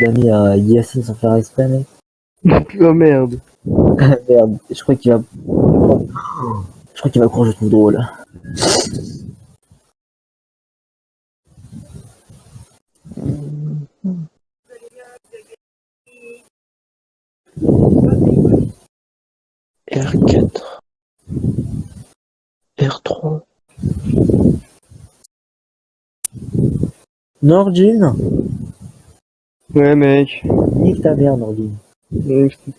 l'as mis à Yacine sans faire exprès, mec. Oh merde. Merde, je crois qu'il va. Je crois qu'il va croire que je trouve drôle. R4. R3. Nordine. Ouais, mec. Nique ta mère, Nordine.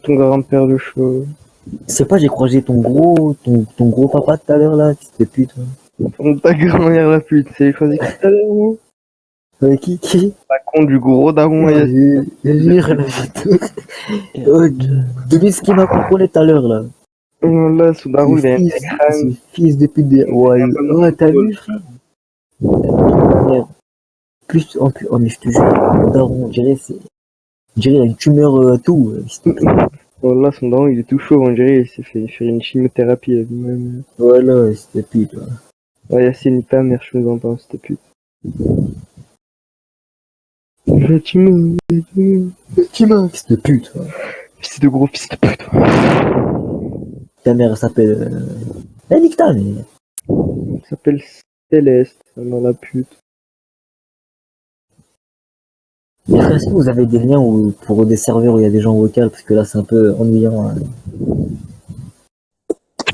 Ton grand-père de cheveux. C'est pas, j'ai croisé ton gros papa tout à l'heure là, c'était pute. Ta grand-mère la pute. C'est choisi qui tout à l'heure, vous? Qui? La con du gros daron. Depuis ce qu'il m'a contrôlé tout à l'heure là. Là, son daron, il a un crâne. Ce fils de pute de. Ouais, t'as vu, frère? Plus, en plus, oh, mais je te jure, mon daron, on dirait, il a une tumeur, tout. Là, son daron, il est tout chaud, on dirait. Il s'est fait faire une chimiothérapie lui-même. Voilà, c'était pute, là. Ouais, Yacine, ta mère, je me entends, c'était pute. C'était pute, ouais. Fils de gros fils de pute. Ta mère, elle s'appelle. Nique ta mère. Elle s'appelle Céleste, dans la pute. Est-ce que vous avez des liens pour des serveurs où il y a des gens vocaux, parce que là c'est un peu ennuyant. Hein.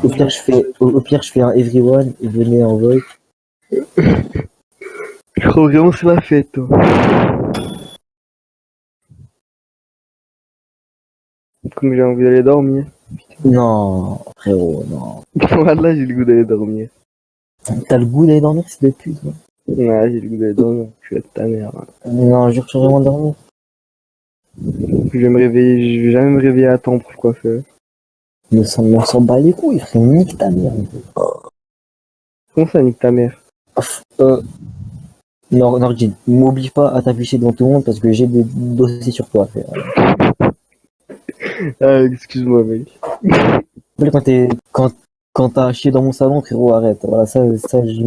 Au pire je fais un everyone et venez en voice. Je crois vraiment que c'est la fête, toi. Comme j'ai envie d'aller dormir. Non, frérot, non. Voilà, j'ai le goût d'aller dormir. T'as le goût d'aller dormir, c'est de pute, ouais. Ouais, j'ai le goût d'aller dormir. Je suis de ta mère. Hein. Non, je suis vraiment dormir. Je vais me réveiller, je vais jamais me réveiller à temps pour le coiffeur. On s'en bat les couilles, frère, nique ta mère. Comment ça, nique ta mère? Non, Nordine, m'oblige pas à t'afficher devant tout le monde parce que j'ai des dossiers sur toi, frère. Ah, excuse-moi, mec. Quand t'as chié dans mon salon, frérot, arrête. Voilà, ça, je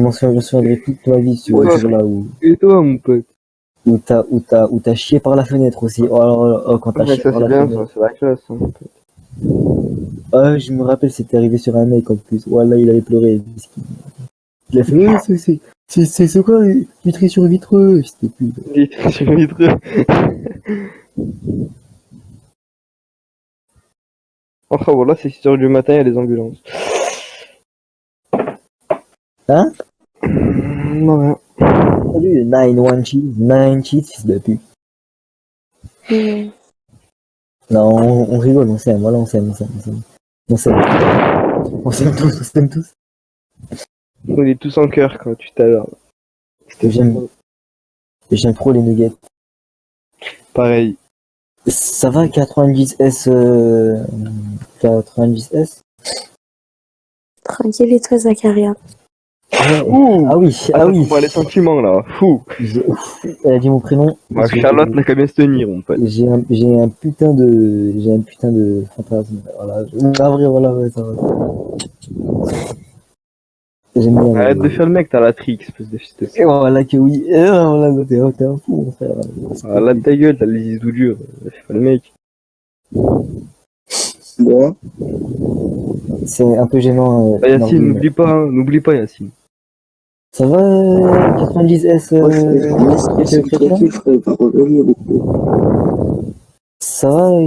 m'en souviendrai toute ma vie sur Ouais. là où. Et toi, mon pote? Où t'as chié par la fenêtre aussi. Oh, quand t'as Ouais, chié ça, par c'est la bien, fenêtre. ça, c'est la classe, hein, mon pote. Ah, je me rappelle, c'était arrivé sur un mec en plus. Voilà, il avait pleuré. Il a fait, c'est quoi, vitré sur vitreux? C'était plus. Il était sur le vitreux. Enfin, voilà, c'est 6h du matin, il y a les ambulances. Hein? Non, rien. Salut, 9 cheats, fils de pute. Non, on rigole, on s'aime, voilà, on s'aime. On s'aime tous. On est tous en cœur quand tu t'adores. J'aime trop les nuggets. Pareil. Ça va, 90S, 90S? Tranquille et toi, Zacharia. Ouh. Ah oui. Pour les sentiments, là. Fou. Elle a dit mon prénom. Bah, Charlotte n'a qu'à bien se tenir, mon pote. J'ai un putain de fantasme. Voilà. Ah, vrai, voilà, ouais, ça va. J'aime bien. Arrête de faire le mec, t'as la trick, espèce de fils de pute. Et voilà que oui. Et voilà, t'es un fou, mon frère. Ah, là, ta gueule, t'as les tout dur. Fais pas le mec. Bon. C'est un peu gênant. Ah, Yacine, n'oublie pas, Yacine. Ça va, 90S, ça va,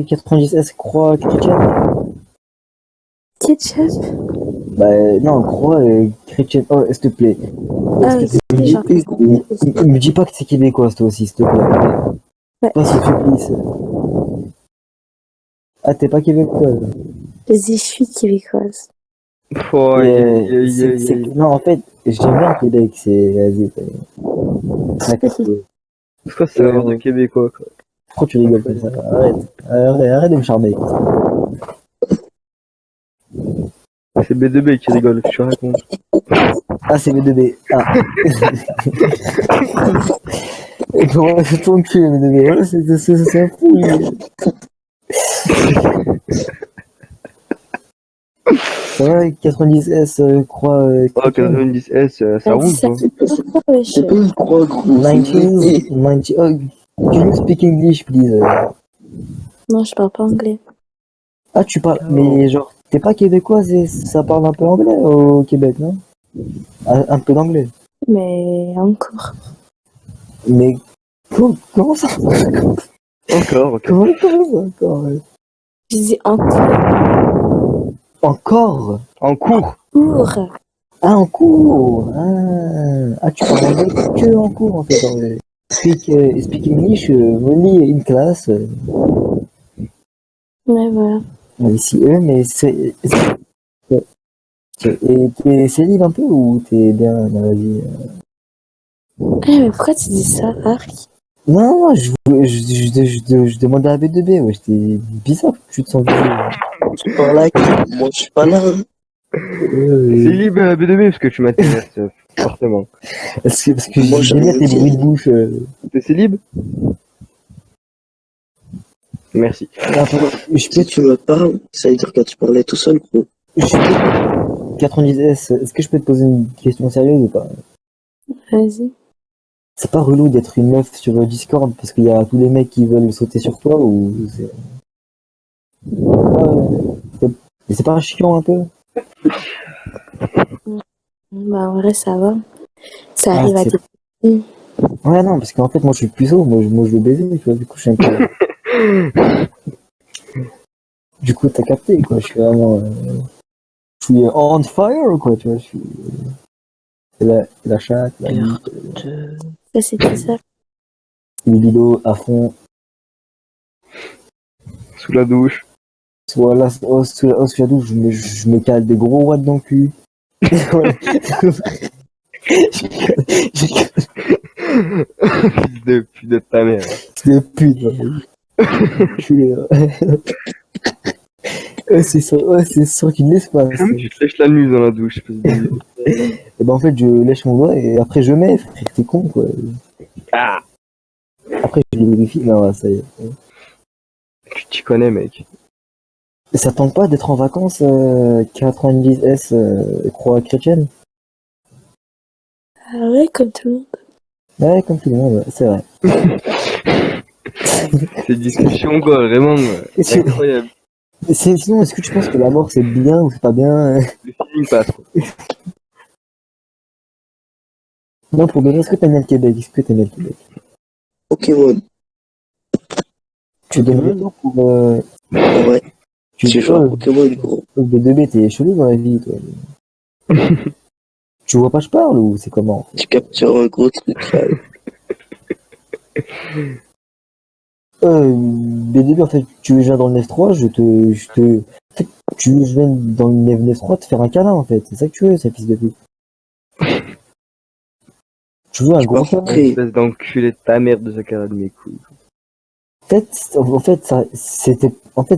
90S, croix chrétienne? Ketchup? Bah, non, croix chrétienne. Oh, s'il te plaît. Ah oui, c'est genre. Me dis pas que c'est québécois, toi aussi, s'il te plaît. Ouais. Pas si tu plais. Ah, t'es pas québécois. Je suis québécoise. Oh, Non, en fait, j'aime bien Québec, c'est. Vas-y, c'est quoi ça a l'air de québécois, quoi? Pourquoi tu rigoles comme ça? Arrête de me charmer. C'est B2B qui rigole, je te raconte. Ah, c'est B2B. Ah. Et comment c'est ton cul, B2B? Voilà, c'est un fou. Ça va, 90S, croix. Oh, 90S, ça roule, quoi. 90, oh, Can you speak English, please? Non, je parle pas anglais. Ah, tu parles, mais genre, t'es pas québécoise et ça parle un peu anglais au Québec, non? Un peu d'anglais. Mais encore. Mais comment ça? Encore, ok. Comment ça encore? Je dis encore. Encore? En cours. Cours. Ah, en cours. Ah, tu parles anglais que en cours, en fait. Genre, speak English only in class. Mais voilà. Ici, mais c'est... Et t'es célib un peu ou t'es bien dans la vie? Eh, mais pourquoi tu dis ça, Arc? Non, je demandais à B2B, ouais, j'étais bizarre, tu te sens bizarre. Tu parles à qui? Moi, je suis pas là. Hein. C'est libre B2B parce que tu m'intéresses fortement. Parce que Moi, j'aime bien tes bruits de bouche. T'es célib? Merci. Je peux Si tu me parles, ça veut dire que tu parlais tout seul, gros. 90S, est-ce que je peux te poser une question sérieuse ou pas? Vas-y. C'est pas relou d'être une meuf sur Discord parce qu'il y a tous les mecs qui veulent sauter sur toi ou c'est... Mais c'est pas chiant un peu? Bah, en vrai, ça va. Ça Ah, arrive à c'est- des... Ouais, non, parce qu'en fait, moi je suis plus haut, moi je veux baiser, tu vois, du coup je suis un peu... Du coup, t'as capté, quoi, je suis vraiment... Je suis on fire, quoi, tu vois, je suis... la chatte, la bite, Ça, c'était ça. les vidéos à fond, Sous la douche. soit là, sous la douche, je me cale des gros watts dans le cul. Ouais. J'ai Fils de pute de ta mère. de pute, je suis... c'est sûr qu'il laisse pas. Comme tu te lèches la nuit dans la douche, espèce de... Et ben en fait, je lèche mon doigt et après je mets, frère, t'es con, quoi. Ah, Après, je le vérifie, non, ça y est. tu t'y connais, mec. Et ça tente pas d'être en vacances 90S croix chrétienne? Ah ouais, comme tout le monde. Ouais, comme tout le monde, ouais, c'est vrai. Ces discussions, quoi, vraiment, Et c'est- incroyable. Sinon, est-ce que tu penses que la mort c'est bien ou c'est pas bien? Le feeling passe, quoi. Non, pour donner, est-ce que t'aimes bien le Québec? Est-ce que t'aimes bien le Québec? Pokémon. Tu donnerais tout pour. Ouais, Tu tu dis, joues à Pokémon, gros. B2B, t'es chelou dans la vie, toi. Tu vois pas, je parle ou c'est comment? Tu captures un gros truc, là. B2B, en fait, tu veux jouer dans le 9-3, en fait, tu veux jouer dans le 9-3, te faire un câlin, en fait. C'est ça que tu veux, ça fils de pute. Tu veux un Je gros suis pas câlin. foutré. Espèce d'enculé de ta mère de Zakara de mes couilles. En fait,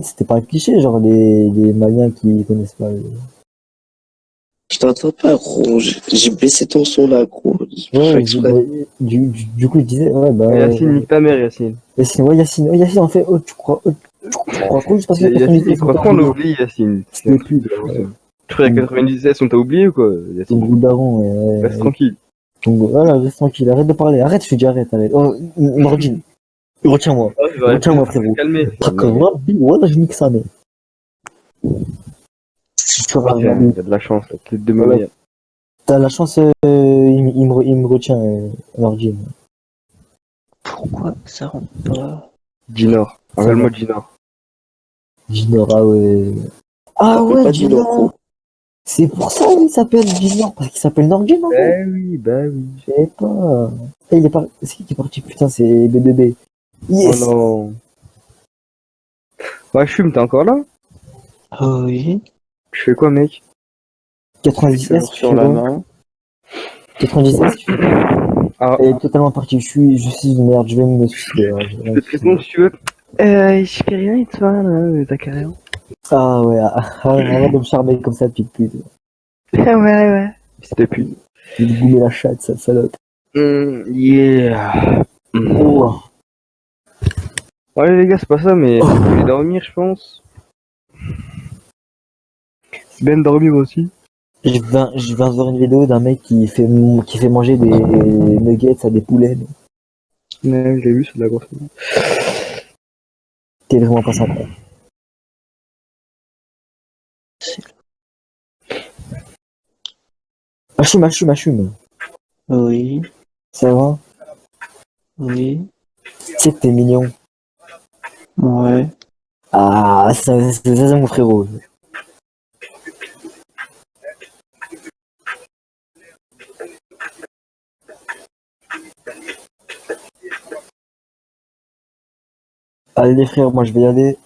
c'était pas un cliché, genre les Maliens qui connaissent pas. Je t'entends pas, gros. J'ai baissé ton son, là, gros. Je fais Ouais, exprès. du coup, je disais, ouais, bah. Yacine, nique ta mère, Yacine. Yacine, en fait, tu crois trop juste parce que Yacine, 90 il croit trop, on l'a oublié, Yacine. C'est plus, Tu crois qu'il y a 97, on t'a oublié ou quoi, ton Yacine? gros daron, Reste tranquille. voilà, reste tranquille, arrête de parler, arrête, je te dis arrête. Oh, Nordine, retiens-moi, Ah, je vais retiens-moi, arrêter de frérot. se calmer. Voilà, je nique sa mère. Tu auras- Tiens, il y a de la chance, là. Peut-être de Voilà. me T'as la chance, il me retient, Nordine. Pourquoi ça rentre pas? Ginor. Rappelle-moi Ginor. Ginor, ah ouais. Ah T'appelles ouais, pas Ginor, gros. Ginor. C'est pour ça qu'il s'appelle Ginor, parce qu'il s'appelle Nordine, en fait. Oui, bah oui. Je sais pas. Il est parti, c'est qui est parti? Putain, c'est B2B. Yes! Oh non. Ouais, Chum, t'es encore là? Ah oui. Tu fais quoi, mec? 90S, tu Sur fais la quoi? main. 90S, tu fais quoi? Ah, Elle est totalement partie. Je suis une merde, je vais me suicider. Hein, je peux te répondre si tu veux. Je fais rien et toi, là, ta carrière? Ah ouais, arrête de me charmer comme ça, petite pute. Ouais. C'était plus. Je vais te goumer la chatte, sale salope. Yeah. Oh. Ouais, les gars, c'est pas ça, mais je vais dormir, je pense. C'est bien de dormir aussi. Je viens de voir une vidéo d'un mec qui fait manger des nuggets à des poulets. Ouais, j'ai vu, c'est de la grosse merde. T'es vraiment pas sympa. Machum. Oui, Ça va? oui, Tu sais que t'es mignon. ouais. Ah, c'est mon frérot. Allez les frères, moi je vais y aller.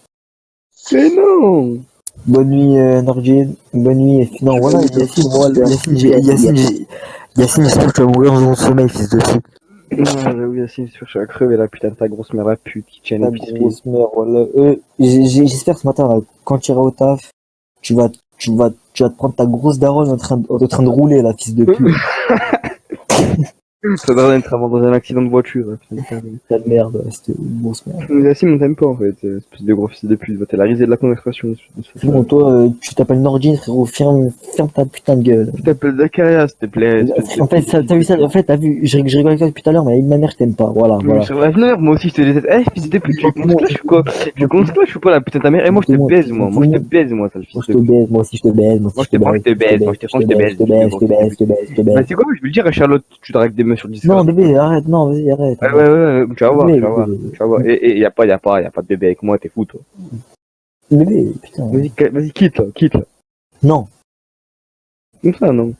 Mais non! Bonne nuit Nordine. Bonne nuit. Non voilà, Yacine, j'espère que tu vas mourir dans ton sommeil, fils de pute. Ouais, j'avoue, Yacine, c'est sûr, je suis à crever là, putain, ta grosse mère, la pute qui tient Ta les pistes. grosse mère, voilà. J'espère ce matin, là, quand tu iras au taf, tu vas te prendre ta grosse daronne en train de rouler, là, fils de pute. Ça doit être avant dans un accident de voiture, là, putain. Sale merde, c'était une grosse merde. Mais Yacine, on t'aime pas en fait, espèce de gros fils de pute, t'es la risée de la conversation. C'est bon, toi, tu t'appelles Nordine, frérot, ferme ta putain de gueule. Tu t'appelles Zakaria, s'il te plaît. En fait, t'as vu ça, en fait, t'as vu, je rigole avec toi depuis tout à l'heure, mais il y a une manière que t'aimes pas, voilà. Sur l'avenir, moi aussi je te déteste. Eh, fils de pute, tu penses que là je suis quoi? Tu penses que là je suis pas la putain de ta mère? Et moi je te baise, moi. Moi je te baise, moi, sale fils Moi, de je te pute. baise, moi aussi je te baise, Moi je te baise, moi je te baise. Bah c'est quoi, je vais le dire à Charlotte, tu dragues des meufs sur Discord. Non, bébé, arrête, non, vas-y, arrête. Ouais, tu vas voir, Bébé, tu vas voir. bébé. Tu vas voir. Et y a pas de bébé avec moi, t'es fou toi. Bébé, putain. Vas-y, quitte là. Non. Comme ça, non.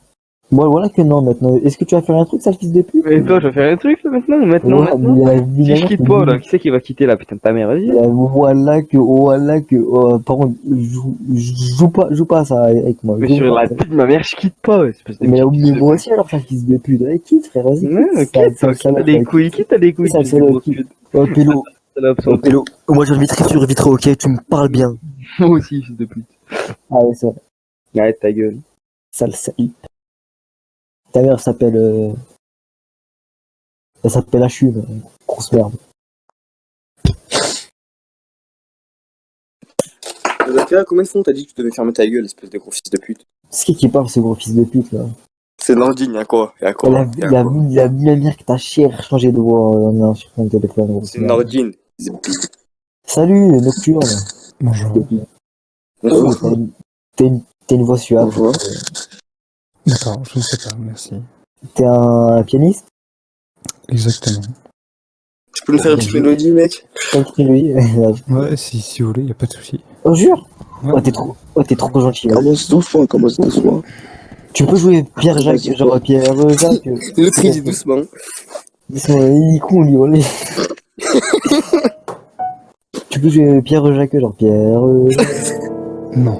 Bon, voilà que non, maintenant. Est-ce que tu vas faire un truc, sale fils de pute? Mais toi, je vais faire un truc là maintenant. Si je quitte pas là, qui c'est qui va quitter la putain de ta mère? Vas-y. Voilà que, par contre, joue pas ça avec moi. Mais Joue sur pas. la tête de ma mère, je quitte pas, espèce de Mais petit fils de moi aussi, alors, sale fils de pute. Ouais, quitte, frère, vas-y. Ouais, quitte, t'as les couilles, Ça, tu c'est le quitte. Oh, Pélo. Oh, Pélo. Moi, j'ai vitrerie sur vitrée, ok? Tu me parles bien. Moi aussi, fils de pute. Ah ouais, ça. Arrête ta gueule. Sale salipe. Ta mère s'appelle, elle s'appelle Achune. Grosse merde. Zakaria, combien de fois on t'a dit que tu devais fermer ta gueule, espèce de gros fils de pute? C'est qui parle, ce gros fils de pute, là? C'est Nordine, y'a quoi? Y'a quoi? Il a bien dire que ta chair changé de voix sur ton téléphone. Grosse C'est merde. Nordine. Salut, Nocturne. Bonjour. Oh, t'as une voix suave. Bonjour. D'accord, je ne sais pas, merci. T'es un pianiste? Exactement. Tu peux me faire une petite mélodie, mec? T'as écrit lui? Ouais, si vous voulez, y a pas de souci. Oh, jure? Ouais. Oh, t'es trop gentil. Là. Commence doucement. Tu peux jouer Pierre-Jacques, genre Pierre-Jacques. Le prix, dis doucement. Il est con, lui, on est. Tu peux jouer Pierre-Jacques, genre Pierre. Non.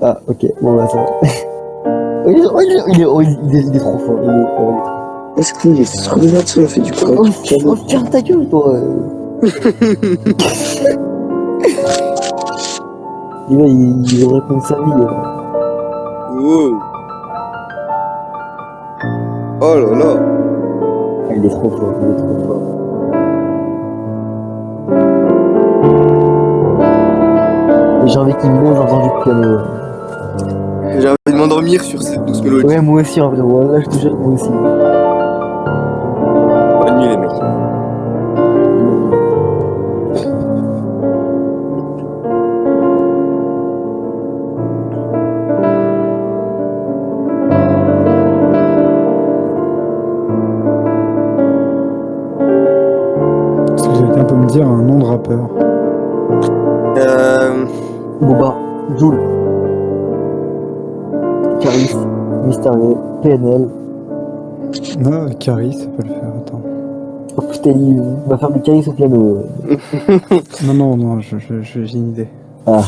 Ah, ok, bon, bah ça va. Il est trop fort. Est-ce qu'il est trop bien, ça fait du coq? Oh, ferme ta gueule, toi. Il va raconter sa vie. Oh. Oh là là. Ah, il est trop fort. J'ai envie qu'il me mange en faisant du piano. J'ai envie de m'endormir sur cette douce mélodie. Ouais, moi aussi, en vrai, voilà, je te jure, moi aussi. Bonne nuit, les mecs. Est-ce que vous avez un peu me dire un nom de rappeur? Booba, Joule, Caris, Mystérieux, PNL. Non, Caris, ça peut le faire, attends. Oh putain, il va faire du Caris au piano. Non, j'ai une idée. Ah.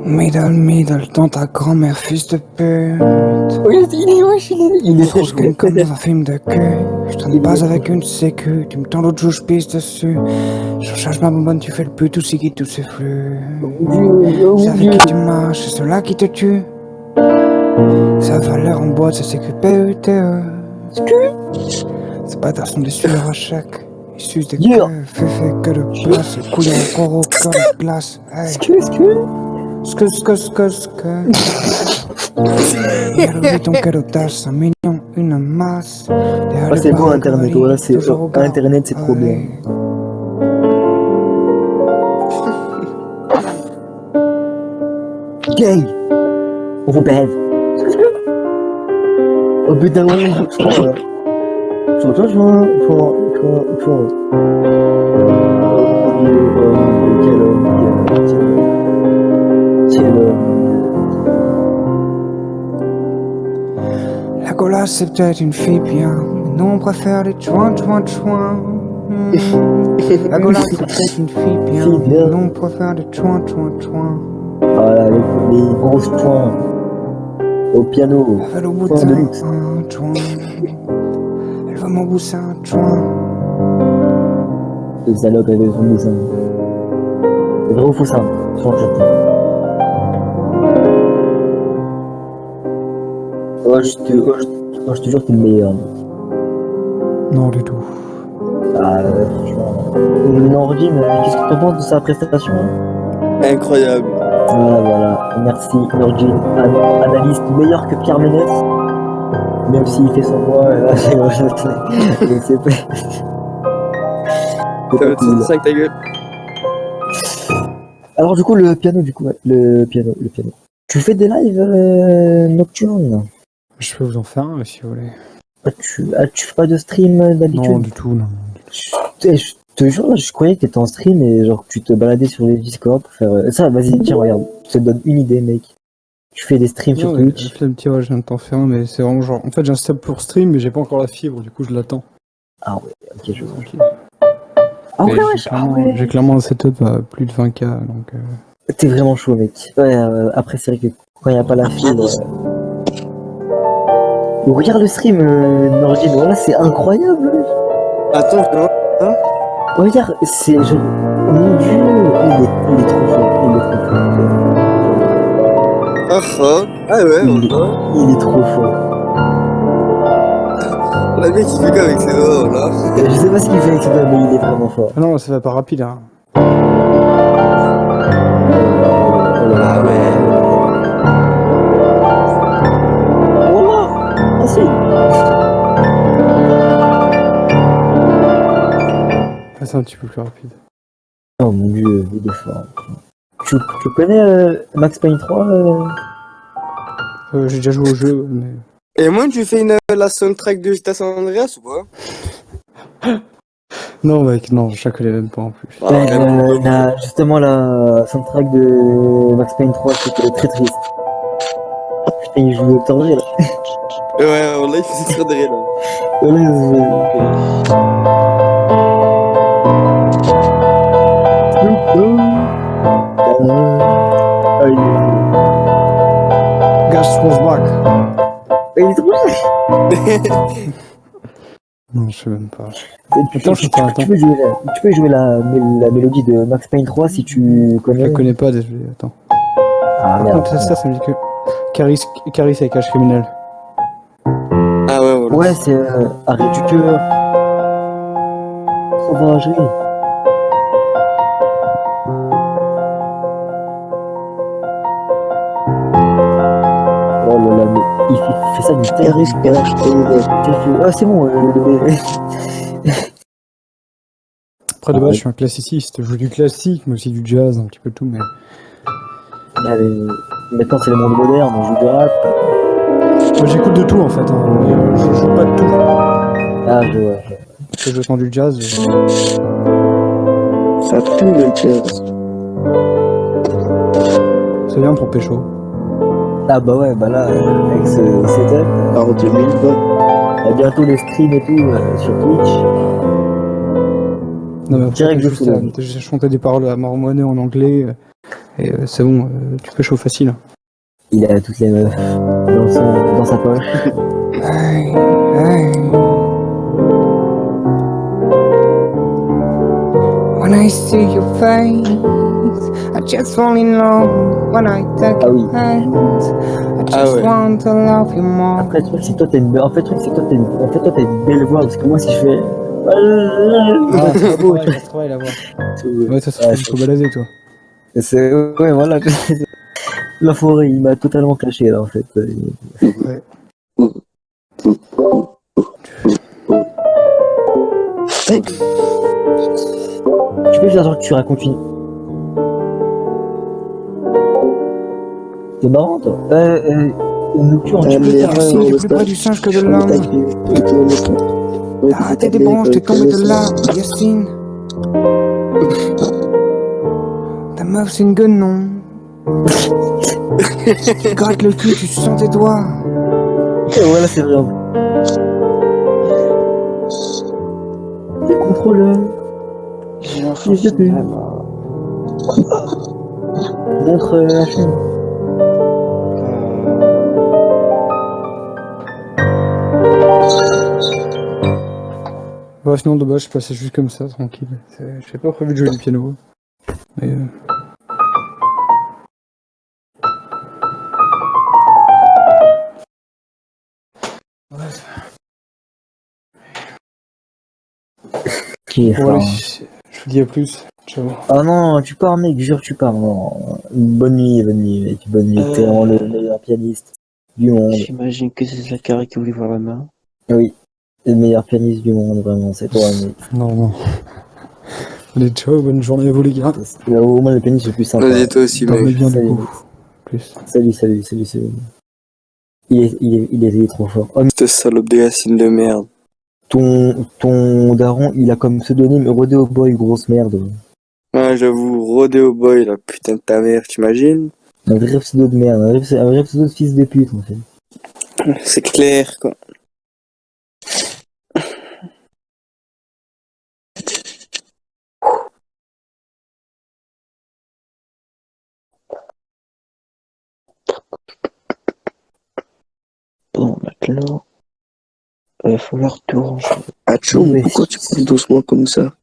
Middle, dans ta grand-mère, fils de pute. Oh, il est trop Comme dans un film de cul. Je traîne pas avec une sécu. Tu me tends l'autre jour, je pisse dessus. Je recharge ma bonbonne, tu fais le pute, tout c'est qui tous ces flux. C'est avec qui tu marches, c'est ceux-là qui te tuent. Sa valeur en boîte, c'est CQPUTE. Ces bâtards sont des sueurs à chaque. Ils sucent des queues, fait que de place. Les couilles en gros comme de glace. Hey. Excuse. Sque. Galerie ton cadotage, un million, une masse. Ah, c'est beau Internet, voilà, c'est Internet, c'est trop bien. Gang, on vous baise. Oh putain, ouais, La Gola c'est peut-être une fille bien, mais nous on préfère les joints. La Gola c'est peut-être une fille bien, mais nous on préfère les joints. Voilà, les grosses points au piano, Elle veut au bout point de luxe. un joint. Elle veut m'embousser un joint. Les salopes avec son dessin. C'est vrai ou faux ça? Change de temps. Je te jure que t'es le meilleur. Non du tout. Ah, franchement. Nordine, qu'est-ce que tu penses de sa prestation? Incroyable. Voilà. Merci, Nordine. Analyste meilleur que Pierre Ménès. Même s'il fait son voix, c'est pas. Ça va être 5 ta gueule. Alors, du coup, le piano. Le piano. Tu fais des lives nocturnes? Je peux vous en faire un si vous voulez. Tu fais pas de stream d'habitude? Non du tout, non. Je te jure, là, je croyais que t'étais en stream et genre que tu te baladais sur les Discord pour faire. Ça, vas-y, tiens, regarde. Je te donne une idée, mec. Tu fais des streams sur Twitch. Le petit, ouais, je viens de t'en faire un, mais c'est vraiment genre. En fait, j'ai un step pour stream, mais j'ai pas encore la fibre, du coup, je l'attends. Ah ouais, ok, je vois. Tranquille. Ah ouais, Mais ouais, j'ai clairement un setup à plus de 20K, donc. T'es vraiment chaud, mec. Ouais, après, c'est vrai que quand il n'y a pas la fibre. Regarde le stream, Nordine, voilà, c'est incroyable, mec. Attends, je Regarde, c'est genre. Mon dieu, il est trop fort. Ah ouais, Il est trop fort. Le mec il fait quoi avec ses doigts là? Je sais pas ce qu'il fait avec ses doigts, mais il est vraiment fort. Ah non, ça va pas rapide, hein. Ah ouais. Oh, ah, c'est. C'est un petit peu plus rapide. Oh mon dieu, il est fort. Tu connais Max Payne 3 J'ai déjà joué au jeu, mais. Et moi tu fais la soundtrack de GTA San Andreas ou pas? Non, mec, non, je la connais même pas en plus. justement, la soundtrack de Max Payne 3, c'était très triste. Putain, il joue Dr. Dre là. Ouais, là il faisait très drôle là. Gas was back. Il est trop. Non, je sais même pas. Attends, tu peux jouer la mélodie de Max Payne 3 si tu Je connais. la connais pas, désolé, attends. Ah Par merde. contre, ça me dit que. Caris avec H criminel. Ah ouais, voilà. Ouais, c'est Arrêt du cœur. Sauvagerie. Oh là là, mais il fait ça du terrorisme. Ah, c'est bon. Après, de base, je suis un classiciste. Je joue du classique, mais aussi du jazz, un petit peu tout, mais. Maintenant, c'est le monde moderne, on joue du rap. Moi, j'écoute de tout en fait, hein. Mais je joue pas de tout. Ah, je vois. Parce que je sens du jazz. Ça pue le jazz. C'est bien pour pécho. Ah, bah ouais, bah là, avec ce setup, En 2020. il y a bientôt les streams et tout sur Twitch. Non, mais Direct après, de fou, j'ai chanté des paroles à marmonner en anglais. Et c'est bon, tu pécho facile. Il a toutes les meufs dans sa poche. Hey, hey. When I see your face, I just fall in love. When I take Ah oui. your hands, I just ouais. want to love you more. Après, le truc, c'est que toi, t'as une belle... En fait, le truc, c'est que toi, t'as une belle voix, parce que moi, si je fais... Ah, c'est beau, ça travaille la voix. Ouais, ça se Ouais, faut balader, toi. c'est... Ouais, voilà. La forêt, il m'a totalement caché là en fait. Ouais. Hey, Tu peux faire genre que tu racontes une. C'est marrant toi. Nocturne, tu peux mais faire. Yacine, t'es plus près du singe que de l'homme. T'as raté des branches, t'es tombé de là, Yacine. Ta meuf, c'est une guenon. Tu grattes le cul, tu sens tes doigts. Voilà, c'est vrai. T'es contrôleur. J'ai un Il y a Montre la chaîne. Bah sinon de base je passais juste comme ça, tranquille. J'avais pas prévu de jouer du piano. Mais Qui est bon, fort. allez, Hein. je vous dis à plus. Ciao. Ah non, tu pars mec, jure tu pars. Non. Bonne nuit mec, bonne nuit. T'es vraiment le meilleur pianiste du monde. J'imagine que c'est Zachary qui voulait voir la main. Oui, le meilleur pianiste du monde, vraiment, c'est toi mec. Non, non. Allez, ciao, bonne journée à vous les gars. Là, au moins le pianiste le plus sympa. Vas-y, toi aussi, Dormez mec. bien du Salut, coup. mec. Plus. Salut. Il est trop fort. Oh, Cette salope de Yacine de merde. ton daron, il a comme pseudonyme Rodeo Boy, grosse merde. Ouais, j'avoue, Rodeo Boy, la putain de ta mère, t'imagines? Un vrai pseudo de merde, un vrai pseudo de fils de pute en fait. C'est clair, quoi. Bon, maintenant, il va falloir tout ranger. Atchou, Ouais. pourquoi tu parles doucement comme ça?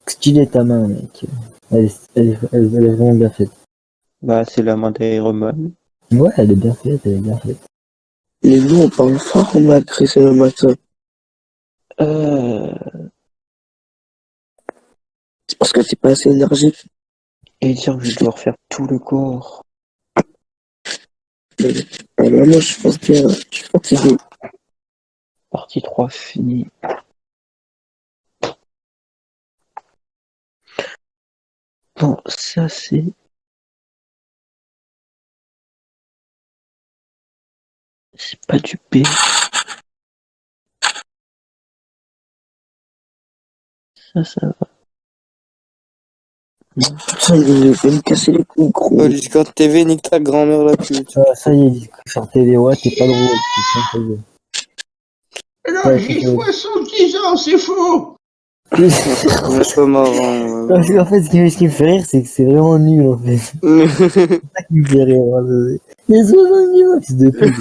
Stylé ta main, mec. Elle est vraiment bien faite. Bah, c'est la main d'Iron Man. Ouais, elle est bien faite. Mais nous, on parle fort, on m'a agressé le matin. Euh, C'est parce que t'es pas assez énergique. et dire que je dois refaire tout le corps. Alors moi, je pense que je suis fatigué. Partie 3 finie. Bon, ça c'est... C'est pas du P. Ça va. Putain, il va me casser les couilles, gros. Oh, Discord TV, nique ta grand-mère la pute. Ça y est, sur TV, ouais, t'es pas drôle. C'est bon, Alors, j'ai 70 ans, c'est faux. C'est pas marrant. Parce qu'en fait, ce qui me fait rire, c'est que c'est vraiment nul, en fait. C'est ça qui me fait rire. Voilà. Les 70 ans, fils de pute.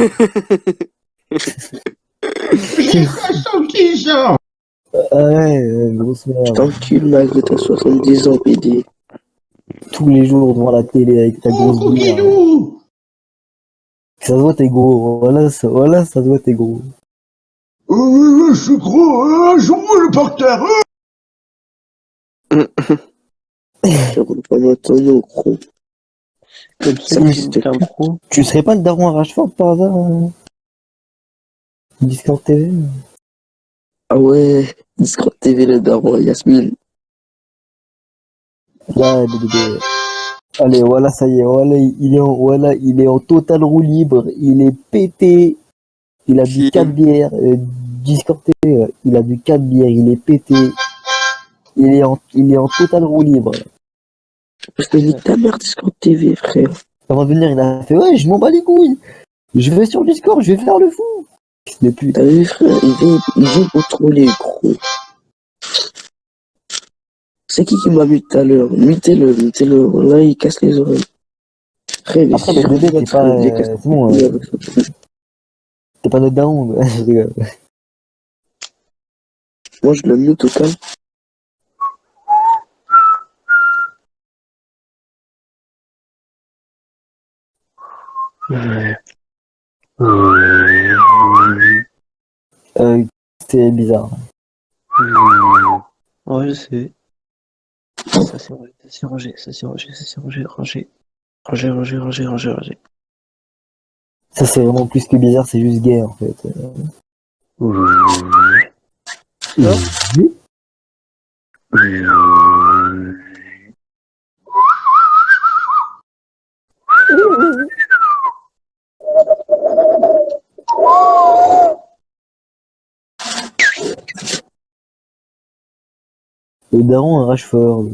J'ai 70 ans. Ah ouais, grosse Je merde. t'encule malgré t'as 70 ans, PD. Tous les jours devant la télé avec ta Oh, grosse bière. coquidou. Ça se voit, t'es gros. Voilà, ça se voit, t'es gros. Je suis gros, je roule par terre. Je roule pas maintenant, gros. Comme ça, Oui, tu me fais un gros. Tu serais pas le daron à Rashford par hasard Discord TV Ah ouais, Discord TV, le daron, Yasmine. Là, bébé. Allez, voilà, ça y est. Voilà, il est en total roue libre. Il est pété. Il a bu Qui 4 bières. Discord TV, il a bu 4 bières. Il est pété. Il est en total roue libre. Parce que nique ta mère, Discord TV, frère. Avant de venir, il a fait ouais, je m'en bats les couilles. Je vais sur Discord, je vais faire le fou. Fils de pute. T'as vu, frère, il vient contrôler, gros. C'est qui m'a mis tout à l'heure? Mutez-le. Là, il casse les oreilles. Frère, il est Après, le sûr bébé, qu'il va t'es pas. te faire casser C'est bon, les couilles avec ça. t'es pas notre daron. Je rigole. Moi, je le mute au calme. C'est bizarre. Ouais, je sais. Ça c'est rangé, rangé. Ça, c'est vraiment plus que bizarre, c'est juste gay, en fait. Le daron, un rage fort.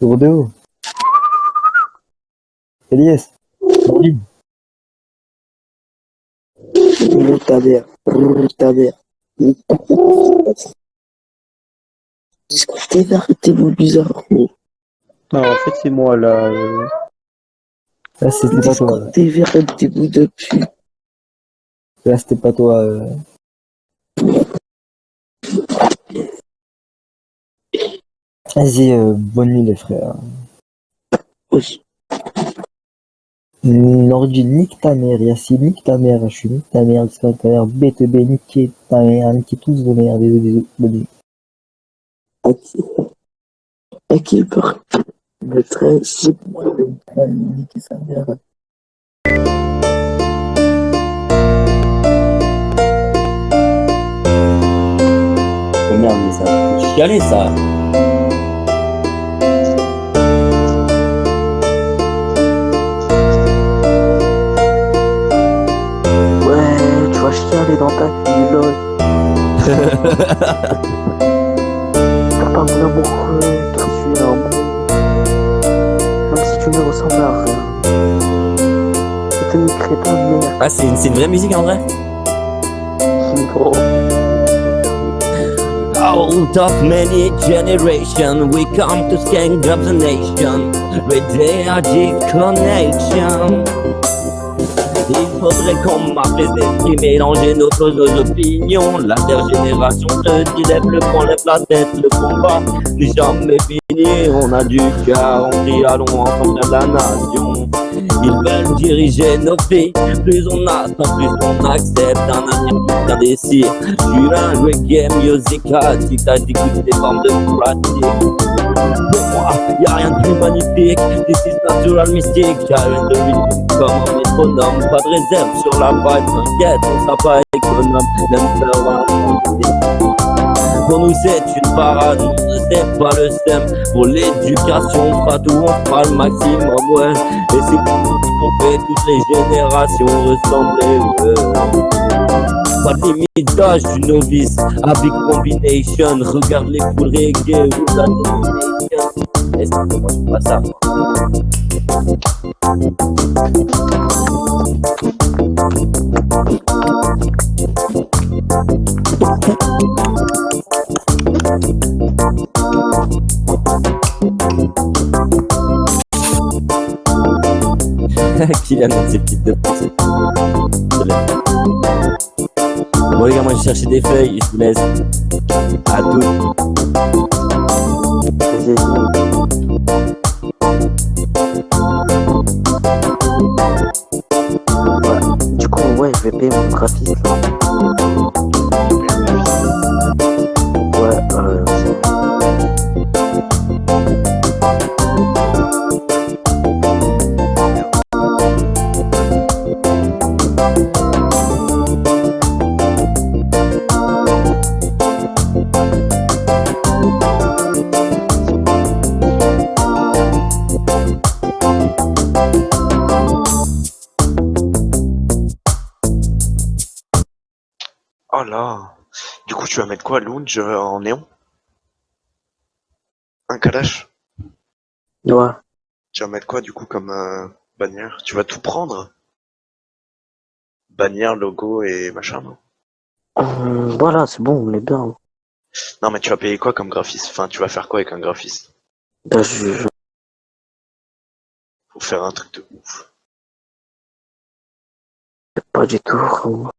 Le rodéo. Elias. Nordine. Ta mère. Ta mère. Discutez, arrêtez vos bizarres, gros. Non, en fait, c'est moi là. Là, c'était pas toi. Discutez, arrêtez-vous depuis. Là, c'était pas toi. Vas-y, bonne nuit, les frères. Oui. Nordine, nique ta mère. Yacine, nique ta mère. Hachu, nique ta mère. Discutateur, BTB, niquez ta mère. Niquez tous vos mères. Bisous, bisous. Bonne nuit. À qui part le train, c'est moi le train, niquer sa mère. Oh merde, mais ça fait chialer ça. Ouais, tu vas chialer dans ta culotte. T'as pas mon amoureux, toi tu es un bon. Même si tu ne ressembles à rien. Je te niquerai ta mère. Ah, c'est une vraie musique en vrai? Bro. Out of many generations, we come to skank up the nation. Radiatic connection. Il faudrait qu'on marque les esprits, mélanger nos opinions. L'intergénération se dit lève le poing, lève la tête, le combat n'est jamais fini. On a du cœur, on crie allons ensemble de la nation. Ils veulent diriger nos vies, plus on attend, plus on accepte un avenir plus indécis. Je suis un reggae music addict, addict toutes les formes de pratique. Pour moi, y'a rien de plus magnifique. This is natural mystique. Carry the rhythm comme un métronome. Pas de réserve sur la vibe, t'inquiète, on sera pas économe. Même faire un pour nous c'est une parade, c'est pas le STEM. Pour l'éducation, on fera tout, on fera le maximum, ouais. Et c'est qu'on fait toutes les générations ressembler, pas de limite d'âge du novice, à big combination. Regarde les foules reggae ou la domination. Est-ce que moi je pas ça? Kylian dans ses petites de pouces. Bon les gars, moi j'ai cherché des feuilles, je vous laisse. À tout. Ouais. Du coup, ouais, je vais payer mon graphiste là. Ouais, Oh là. Du coup, tu vas mettre quoi, lounge en néon? Un Kalash? ouais. Tu vas mettre quoi, du coup, comme bannière? Tu vas tout prendre? Bannière, logo et machin, non? Voilà, c'est bon, on est bien. Non, mais tu vas payer quoi comme graphiste? Enfin, tu vas faire quoi avec un graphiste? Bah, Faut faire un truc de ouf. pas du tout, frérot.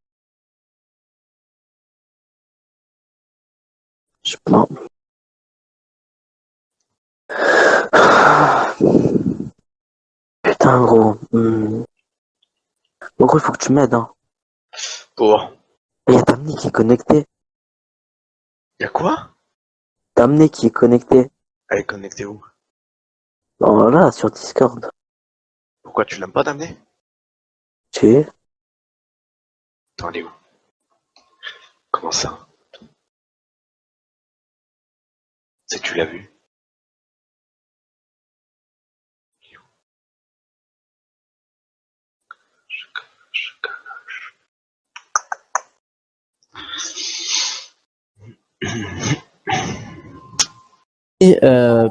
Je sais pas. Putain, gros. En gros, il faut que tu m'aides, hein. Pour? Il y a Damné qui est connecté. Y'a quoi? Damné qui est connecté. Elle est connectée où? Voilà, sur Discord. Pourquoi Pourquoi tu l'aimes pas, Damné? Si. Attends, elle est où? Comment ça? C'est que tu l'as vu?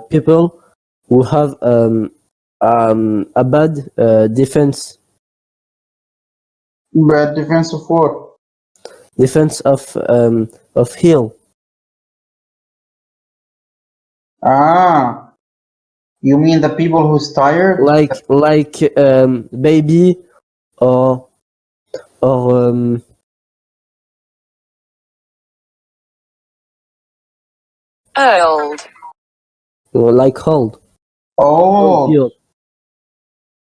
People who have a bad defense Bad defense of what? of heal, Ah, you mean the people who's tired? like baby or like old Oh, people.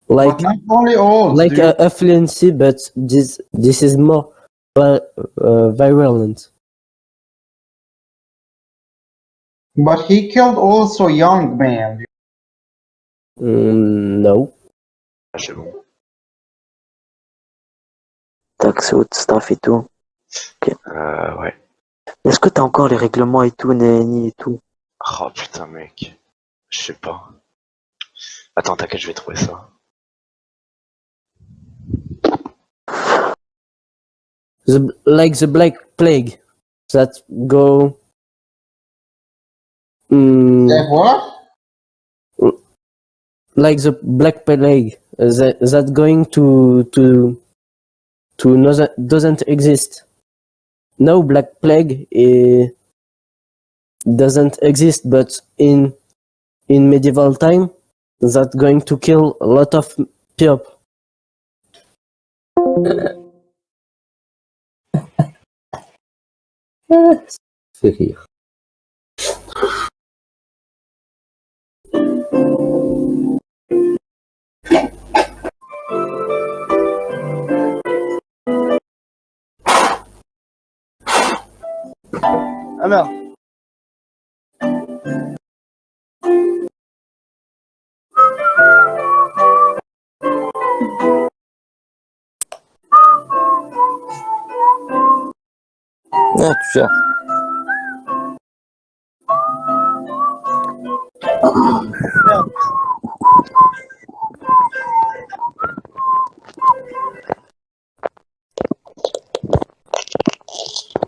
but not only old. Like fluency, but this is more virulent. But he killed also young man. No. Ah, c'est bon. T'as accès au staff et tout. Ouais. Est-ce que t'as encore les règlements et tout, Néni et tout? Oh putain, mec. Je sais pas. Attends, t'inquiète, je vais trouver ça. Like the Black Plague that go. Like what? Like the Black Plague that going to doesn't exist. No Black Plague doesn't exist, but in medieval time, that going to kill a lot of people. Fait rire. Ah merde. Ah, tu gères.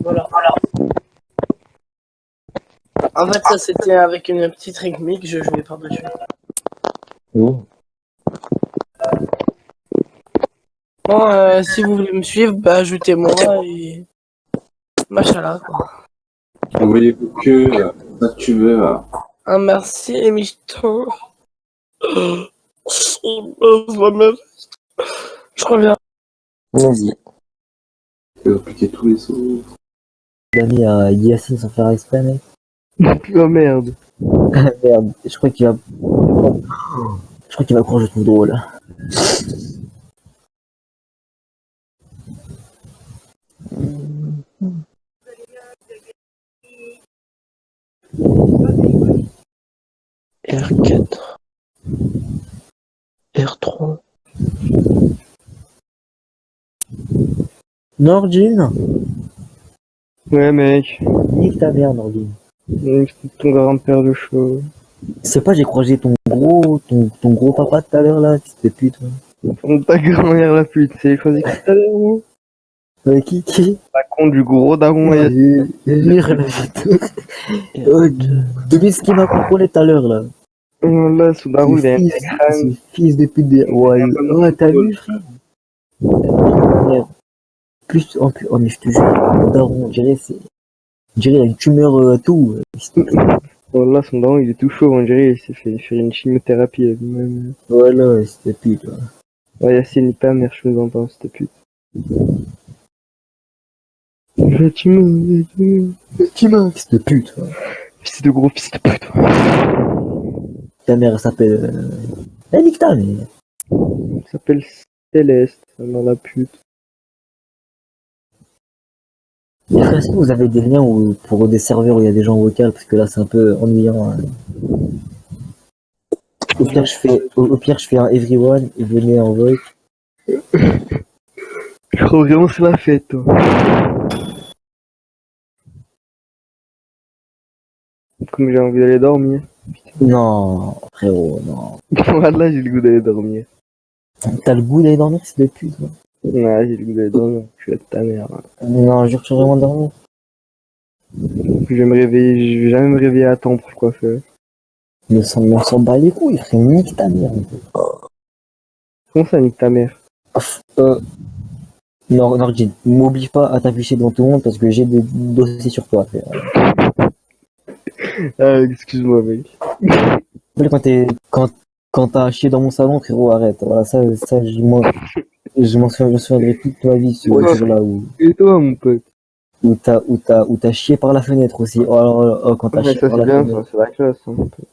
Voilà. En fait, ça c'était avec une petite rythmique, je jouais par-dessus. Oh. Bon, si vous voulez me suivre, bah ajoutez-moi et. Machallah quoi. Envoyez-vous que ça tu veux. Ah merci, Mister. Je reviens. Vas-y. Tu veux appliquer tous les autres. Dani a Yacine sans faire exprès, mec. Oh merde. Merde, je crois qu'il va. Je crois qu'il va croire que je trouve drôle. R4. R3. Nordine, Ouais, mec. nique ta mère, Nordine. Ton grand père de cheveux. C'est pas, j'ai croisé ton gros papa tout à l'heure là, c'était pute. Ta grand-mère la pute, c'est choisi tout à l'heure, ou? Qui La con du gros daron. Ouais, j'ai depuis ce qu'il m'a contrôlé tout à l'heure là. Là, sous daron, il a un crâne. Ce fils de pute de. Ouais, ouais, t'as vu, frère? Plus, en plus, oh mais je te jure, mon daron, on dirait, il a une tumeur à tout. Là, son daron, il est tout chaud, on dirait, il s'est fait faire une chimiothérapie lui-même. Voilà, c'était pute. Ouais. Ouais, Yacine, ni pas mère, je me entends, c'était pute. Tu m'as. Fils de pute. Ouais. Fils de gros fils de pute. Ta mère elle s'appelle. Nique ta mère. Elle s'appelle Céleste, dans la pute. Est-ce que vous avez des liens pour des serveurs où il y a des gens vocaux parce que là c'est un peu ennuyant. Hein. Au pire, je fais un everyone et venez en vote. Je crois vraiment que c'est la fête, toi. Comme j'ai envie d'aller dormir. Non, frérot, non. Voilà, j'ai le goût d'aller dormir. T'as le goût d'aller dormir, c'est de pute, quoi. Ouais, j'ai le goût d'aller dormir. Je suis de ta mère. Non, jure que tu veux vraiment dormir. Je vais me réveiller, je vais jamais me réveiller à temps pour le coiffeur. Mais on s'en bat les couilles, frère, nique ta mère. Comment ça, nique ta mère? Non, Nordine, m'oblige pas à t'afficher devant tout le monde parce que j'ai des dossiers sur toi, frère. Ah, excuse-moi, mec. Quand t'as chié dans mon salon, frérot, arrête. Voilà, ça, je m'en souviendrai toute ma vie, ce jour-là Et toi, mon pote? où t'as chié par la fenêtre aussi. Oh, quand t'as Ouais, chié ça, par c'est la bien, fenêtre. ça, c'est la classe, hein, mon pote.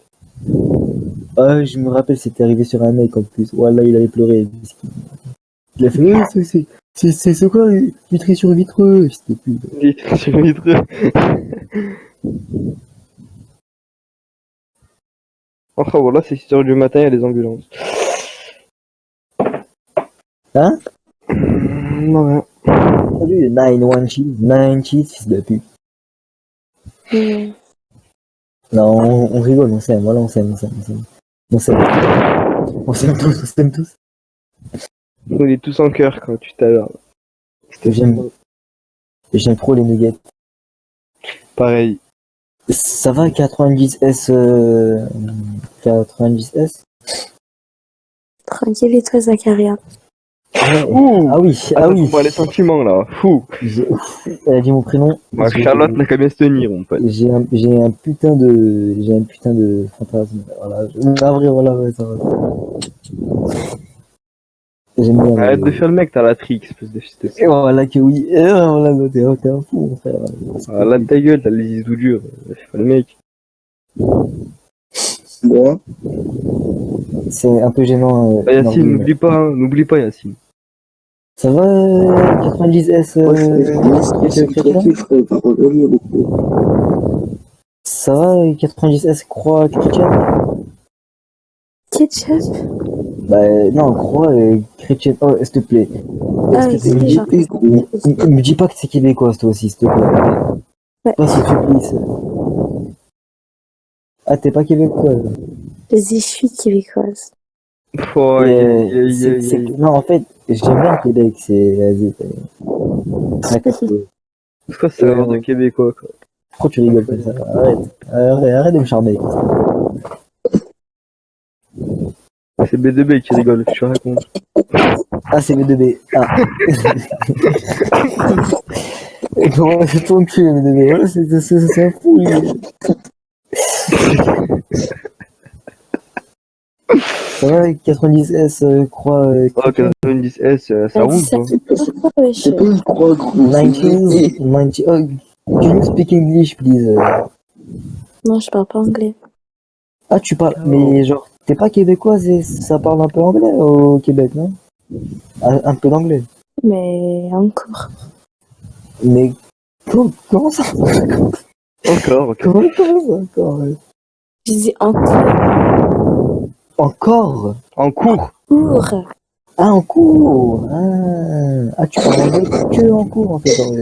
Je me rappelle, c'était arrivé sur un mec en plus. Voilà, il avait pleuré. Il a fait, c'est quoi, vitré sur vitreux? C'était plus. Sur vitreux. Enfin, voilà, c'est 6h du matin, il y a des ambulances. Hein? Non, rien. Salut, 9 cheese, fils de pute. Non, on rigole, on s'aime, voilà, on s'aime. On s'aime tous. On est tous en cœur quand tu t'adores. J'aime trop les nuggets. Pareil. Ça va, 90S, 90S? Tranquille et toi, Zacharia. Ouh. Ah oui. On voit les sentiments, là. Fou. Elle a dit mon prénom. Bah, Charlotte n'a qu'à bien se tenir, mon pote. J'ai un putain de fantasme. Voilà. Ah, vrai, voilà, ouais, ça va. J'aime bien. Arrête de faire le mec, t'as la trick, espèce de fils de Et voilà que oui. Et voilà, t'es un fou, mon frère. Ah, là, ta gueule, t'as les yeux tout durs. Fais pas le mec. Moi, C'est un peu gênant. Ah, Yacine, Nordine. n'oublie pas, Yacine. Ça va, 90S, c'est tranquille, frère, il va revenir beaucoup. ça va, 90S, croix chrétienne? Ketchup? Bah, non, croix chrétienne. Oh, s'il te plaît. Ah oui, c'est genre. Me dis pas que c'est québécoise, toi aussi, s'il te plaît. Ouais. Pas si tu plais. Ah, t'es pas québécoise. Je suis québécoise. Oh, Non, en fait, j'aime bien le Québec, c'est. Vas-y, c'est quoi ça, l'air de québécois, quoi? pourquoi tu rigoles comme ça? Arrête de me charmer. C'est B2B qui rigole, je te raconte. Ah, c'est B2B. Ah. Et comment c'est ton cul, B2B? Voilà, c'est un fou, lui. Ça va, 90S, croix. Oh, 90S, ça roule, quoi. C'est pas une croix, gros. 90. Oh, can you speak English, please? Non, je parle pas anglais. Ah, tu parles. Mais genre, t'es pas québécoise et ça parle un peu anglais au Québec, non? Un peu d'anglais. Mais encore. Mais comment ça? Encore. Comment ça encore? Je dis encore. Encore? En cours. Cours. Ah, en cours. Ah, tu parles anglais que en cours, en fait. Genre,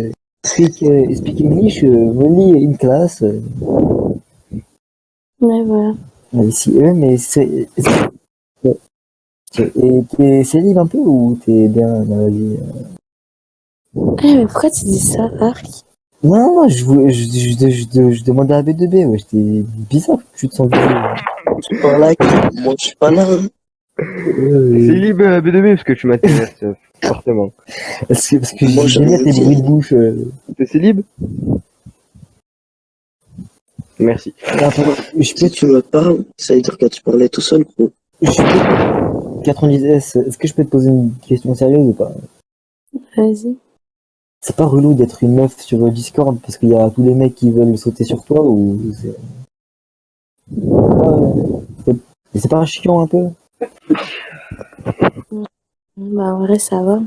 speak English, only in class. Ouais, voilà. Ici, mais c'est. Et t'es célib un peu ou t'es bien dans la vie? Mais pourquoi tu dis ça, Arc? Non, je demandais à B2B, ouais, j'étais bizarre que tu te sens visé. Tu parles à qui? Moi, je suis pas là. C'est libre B2B parce que tu m'intéresses fortement. Parce que Moi, j'aime bien tes bruits de bouche. T'es célib? Merci. Si tu me parles, ça veut dire que tu parlais tout seul, gros. 90S, est-ce que je peux te poser une question sérieuse ou pas? Vas-y. C'est pas relou d'être une meuf sur Discord parce qu'il y a tous les mecs qui veulent sauter sur toi ou c'est pas chiant un peu? Bah, en vrai, ça va.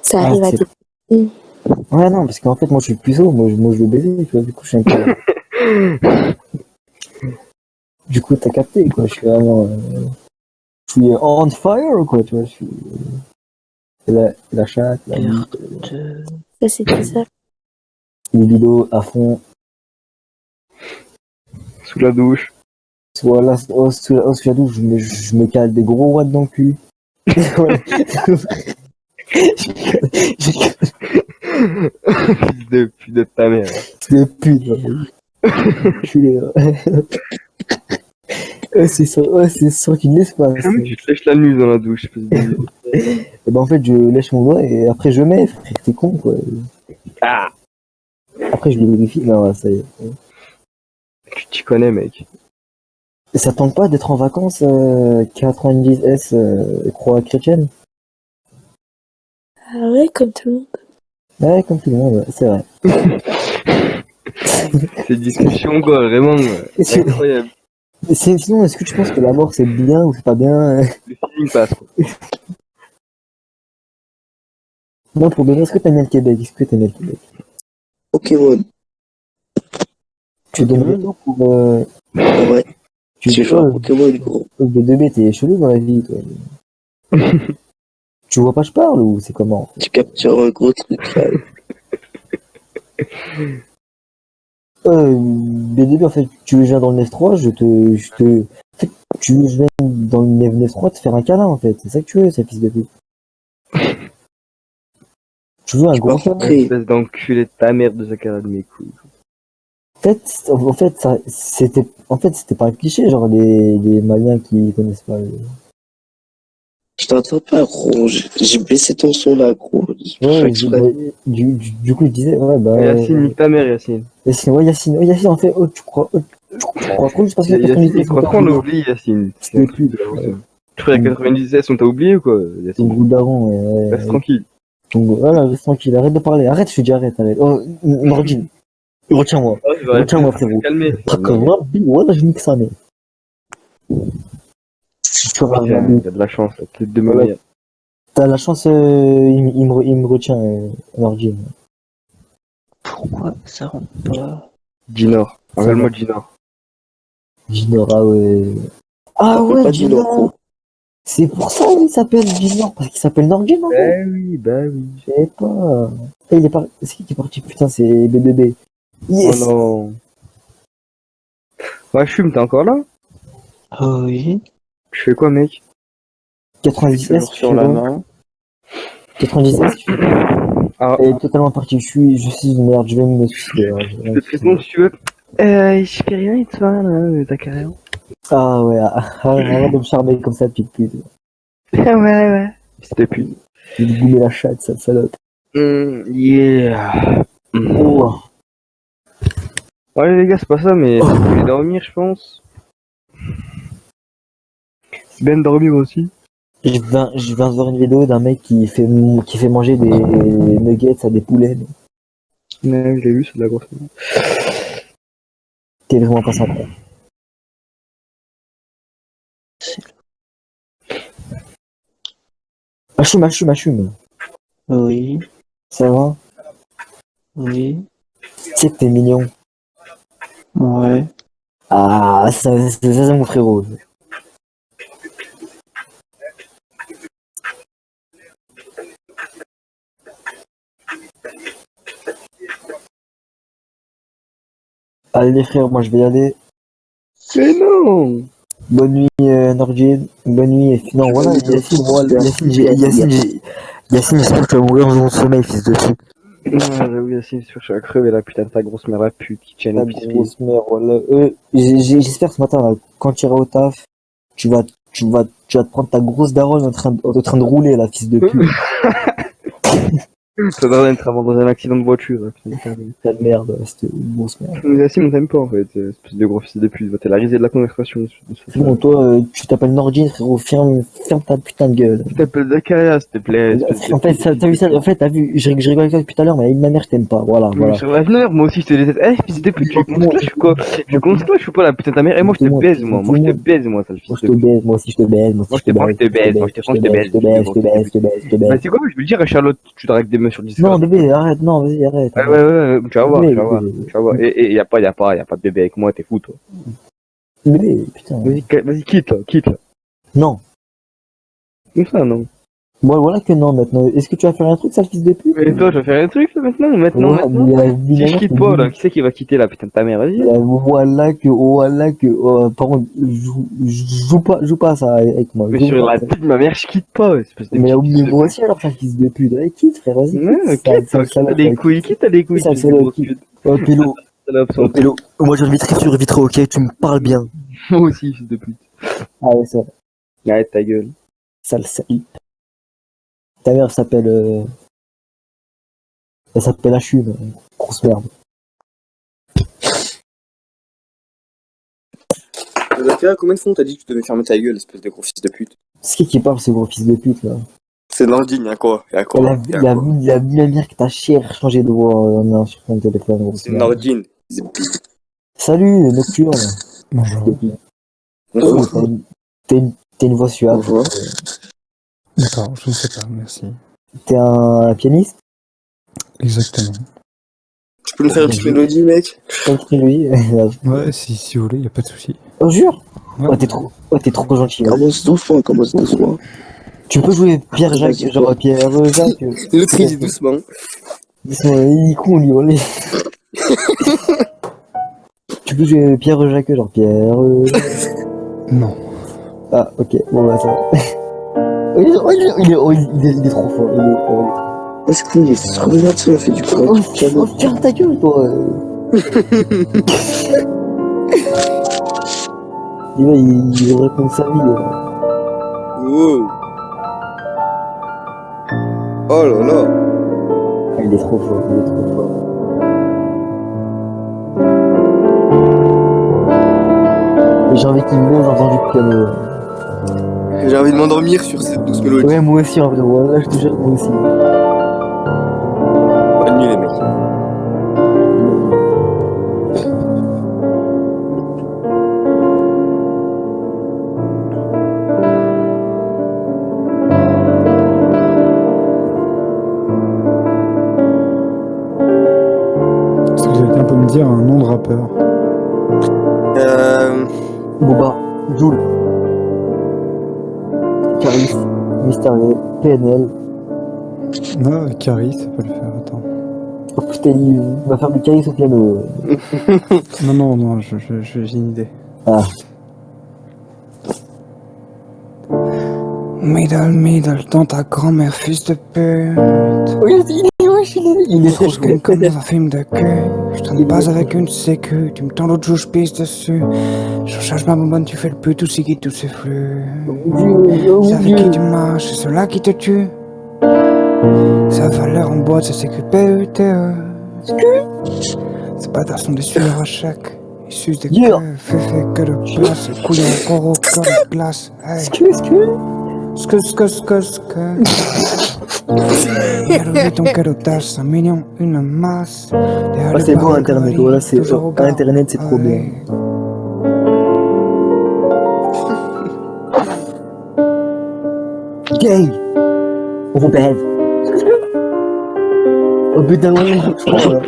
Ça arrive à tes petits. Ouais, non, parce qu'en fait, moi je suis plus haut, moi je veux baiser, tu vois, du coup je suis un peu. Du coup, t'as capté, quoi. Je suis vraiment. Je suis on fire, quoi, tu vois. Je suis. La chatte, la bite, Ça, c'était ça. les vidéos à fond. Sous la douche. Soit là, sous la douche, je me cale des gros watts dans le cul. Ouais. Fils de pute de ta mère. C'est des putes, là. Je suis les. C'est sûr qu'il laisse pas. Comment tu te lèches la nuit dans la douche, espèce de... Et ben en fait, je lèche mon doigt et après je mets, frère, t'es con, quoi. Ah, Après, je le vérifie. Non, ça y est. tu t'y connais, mec. Et ça tente pas d'être en vacances 90S croix chrétienne? Ah ouais, comme tout le monde. Ouais, comme tout le monde, ouais, c'est vrai. Ces discussions, quoi, vraiment, C'est- incroyable. Sinon, est-ce que tu penses que la mort c'est bien ou c'est pas bien? Le feeling passe, quoi. Non, pour donner, est-ce que t'aimes bien le Québec? Est-ce que t'aimes bien le Québec? Pokémon. Tu donnerais tout pour. Ouais. Tu J'ai joué à Pokémon, gros. B2B, t'es chelou dans la vie, toi. Tu vois pas, je parle ou c'est comment? Tu captures un gros truc, là. B2B, en fait, tu veux que je vienne dans le 9-3, en fait, tu veux que je vienne dans le 9-3 te faire un câlin, en fait. C'est ça que tu veux, ce fils de pute. Tu veux un gros câlin. Espèce d'enculé de ta mère de Zakara de mes couilles. En fait, c'était pas un cliché, genre les Maliens qui connaissent pas. Je t'entends pas, gros. J'ai baissé ton son, là, gros. Ouais, du coup, je disais, ouais, bah. Yacine, nique ta mère, Yacine. Yacine, en fait, tu crois trop juste parce que Yacine, il croit qu'on l'a oublié, Yacine. C'est plus. Tu crois qu'à 97, on t'a oublié ou quoi, Ton Yacine? gros daron, ouais. Reste tranquille. Voilà, reste tranquille, arrête de parler. Arrête, je te dis arrête. Oh, Nordine, retiens-moi. Retiens-moi, frérot. Calmez. Voilà, je nique sa mère. Tu vas Il y a de la chance, la tête de ma Voilà. mère. T'as la chance, il me retient, Nordine. Pourquoi ça rentre pas? Ginor. Rappelle-moi Ginor. Ginor, ah ouais. Ah T'appelles ouais, pas Ginor, Ginor. gros. C'est pour ça qu'il s'appelle Ginor, parce qu'il s'appelle Nordine, en fait. Bah oui. Je sais pas. Et il est parti. C'est qui est parti? Putain, c'est BBB. Yes! Oh non. Ouais, Chum, t'es encore là? Oui. Tu fais quoi, mec? 90 S, Sur la main. 90 S, Ah, elle est totalement partie. Je suis une merde, je vais me suicider. je te réponds si tu veux. Je fais rien et toi, là, ta carrière. Ah ouais, arrête de me charmer comme ça, petite pute. Ouais. C'était plus. Je vais te goumer la chatte, cette salope. Yeah. Oh. Ouais, les gars, c'est pas ça, mais je vais dormir, je pense. C'est bien de dormir aussi. Je viens de voir une vidéo d'un mec qui fait manger des nuggets à des poulets. Ouais, je l'ai vu, c'est de la grosse merde. T'es vraiment pas sympa. Machum. Oui. Ça va? Oui. Tu sais que t'es mignon. Ouais. Ah, ça, c'est mon frérot. Allez les frères, moi je vais y aller. Mais non! Bonne nuit Nordine. Bonne nuit. Non, voilà, Yacine, j'espère que tu vas mourir dans ton sommeil, fils de pute. Ouais, j'avoue, Yacine, c'est sûr que je vais crever la putain de ta grosse mère, la pute qui tient La les pistes. grosse mère, voilà. J'espère que ce matin, là, quand tu iras au taf, tu vas te prendre ta grosse daronne en train de rouler, là, fils de pute. Ça doit être avant dans un accident de voiture. Putain, Quelle merde, c'était une grosse merde. mais Yacine, on t'aime pas en fait, espèce de gros fils de pute. T'es la risée de la conversation. C'est bon, toi, tu t'appelles Nordine, frérot, ferme ta putain de gueule. Je t'appelle Zakaria, s'il te plaît. En fait, t'as vu ça, en fait, t'as vu, je rigole avec toi depuis tout à l'heure, mais avec ma mère, je t'aime pas, voilà. Sur l'avenir, moi aussi je te déteste. Eh, fils de pute, tu veux qu'on se clash ou quoi? Je qu'on se clash ou pas la putain de ta mère? Eh, moi je te baise, moi. Moi je te baise, moi, sale fils Moi, de je te pute. baise, moi aussi, je te baise. Moi je te baise, moi je te baise. Bah, c'est quoi, je veux le dire à Charlotte, tu dragues des meufs sur Discord. Non, bébé, arrête, non, vas-y, arrête. Ouais, tu vas voir, Bébé, tu vas voir. bébé. Tu vas voir. Et y a pas de bébé avec moi, t'es fou, toi. Mais putain. Vas-y, quitte là. Non. Comme ça, non. Moi, voilà que non, maintenant. Est-ce que tu vas faire un truc, sale fils de pute? Mais toi, je vais faire un truc là maintenant. Maintenant. Si je quitte pas là, qui c'est qui va quitter là, putain de ta mère, vas-y. Voilà que, par contre, joue pas ça avec moi. Mais Joue sur pas la ça. tête de ma mère, je quitte pas, espèce de Mais petit fils de moi aussi, alors, sale fils de pute. Ouais, quitte, frère, vas-y. Ouais, quitte, t'as des couilles, Ça, tu c'est le quitte. Oh, Pélo. Oh, Pélo. Moi, je vite sur vitre, ok, tu me parles bien. Moi aussi, fils de pute. Ah ouais, ça. Arrête ta gueule. Sale salipe. Ta mère s'appelle, elle s'appelle Achune. Grosse merde. Combien de fois on t'a dit que tu devais fermer ta gueule, espèce de gros fils de pute? C'est qui parle, ce gros fils de pute, là? C'est Nordine, y'a quoi? Il a vu la mère que ta chère changé de voix sur ton téléphone. Grosse C'est merde. Nordine. Salut, Nocturne. Bonjour. Oh, t'as une voix suave. D'accord, je ne sais pas, merci. T'es un pianiste? Exactement. Tu peux me faire une petite mélodie, mec? Une petite mélodie? Ouais, si vous voulez, y a pas de souci. Oh, jure? Ouais. Oh, t'es trop gentil. Commence doucement. Tu peux jouer Pierre-Jacques, genre Pierre-Jacques. Le dis doucement. Doucement, il est con, lui, on est. Tu peux jouer Pierre-Jacques, genre Pierre. Non. Ah, ok, bon, bah, ça va. Il est trop fort. Est-ce qu'il est sur le ça m'a fait du courage. Oh, ferme ta gueule, toi. Il devrait prendre sa vie. Wow. Oh là là. Ah, il est trop fort. Mais j'ai envie qu'il me baise en faisant du piano. J'ai envie de m'endormir sur cette douce mélodie. Ouais, moi aussi, en vrai, voilà, je te jure, moi aussi. Bonne nuit, les mecs. Est-ce que quelqu'un peut me dire un nom de rappeur? Booba, Joule, Caris, Mister V, PNL. Non, Carrie, ça peut le faire, attends. Oh putain, il va faire du Caris au piano. Non, j'ai une idée. Ah. Middle, dans ta grand-mère, fils de pute. Oui, il est trop Je gagne comme dans un film de cul. Je traîne pas avec une sécu. Tu me tends l'autre jour, je pisse dessus. Je recharge ma bonbonne, tu fais le peu, tout c'est qui, tous ces flux. C'est avec qui tu marches, c'est ceux-là qui te tuent. Sa valeur en boîte, c'est CQPUTE. Ces bâtards sont des sueurs à chaque. Ils sucent des queues, fait que de place. Les couilles en gros que de glace. Hey. Regarde ton carotage, 5 millions, une masse. Ah, c'est bon Internet, voilà, c'est Internet, c'est trop bien. Gay! Robert! Oh putain, ouais, je crois.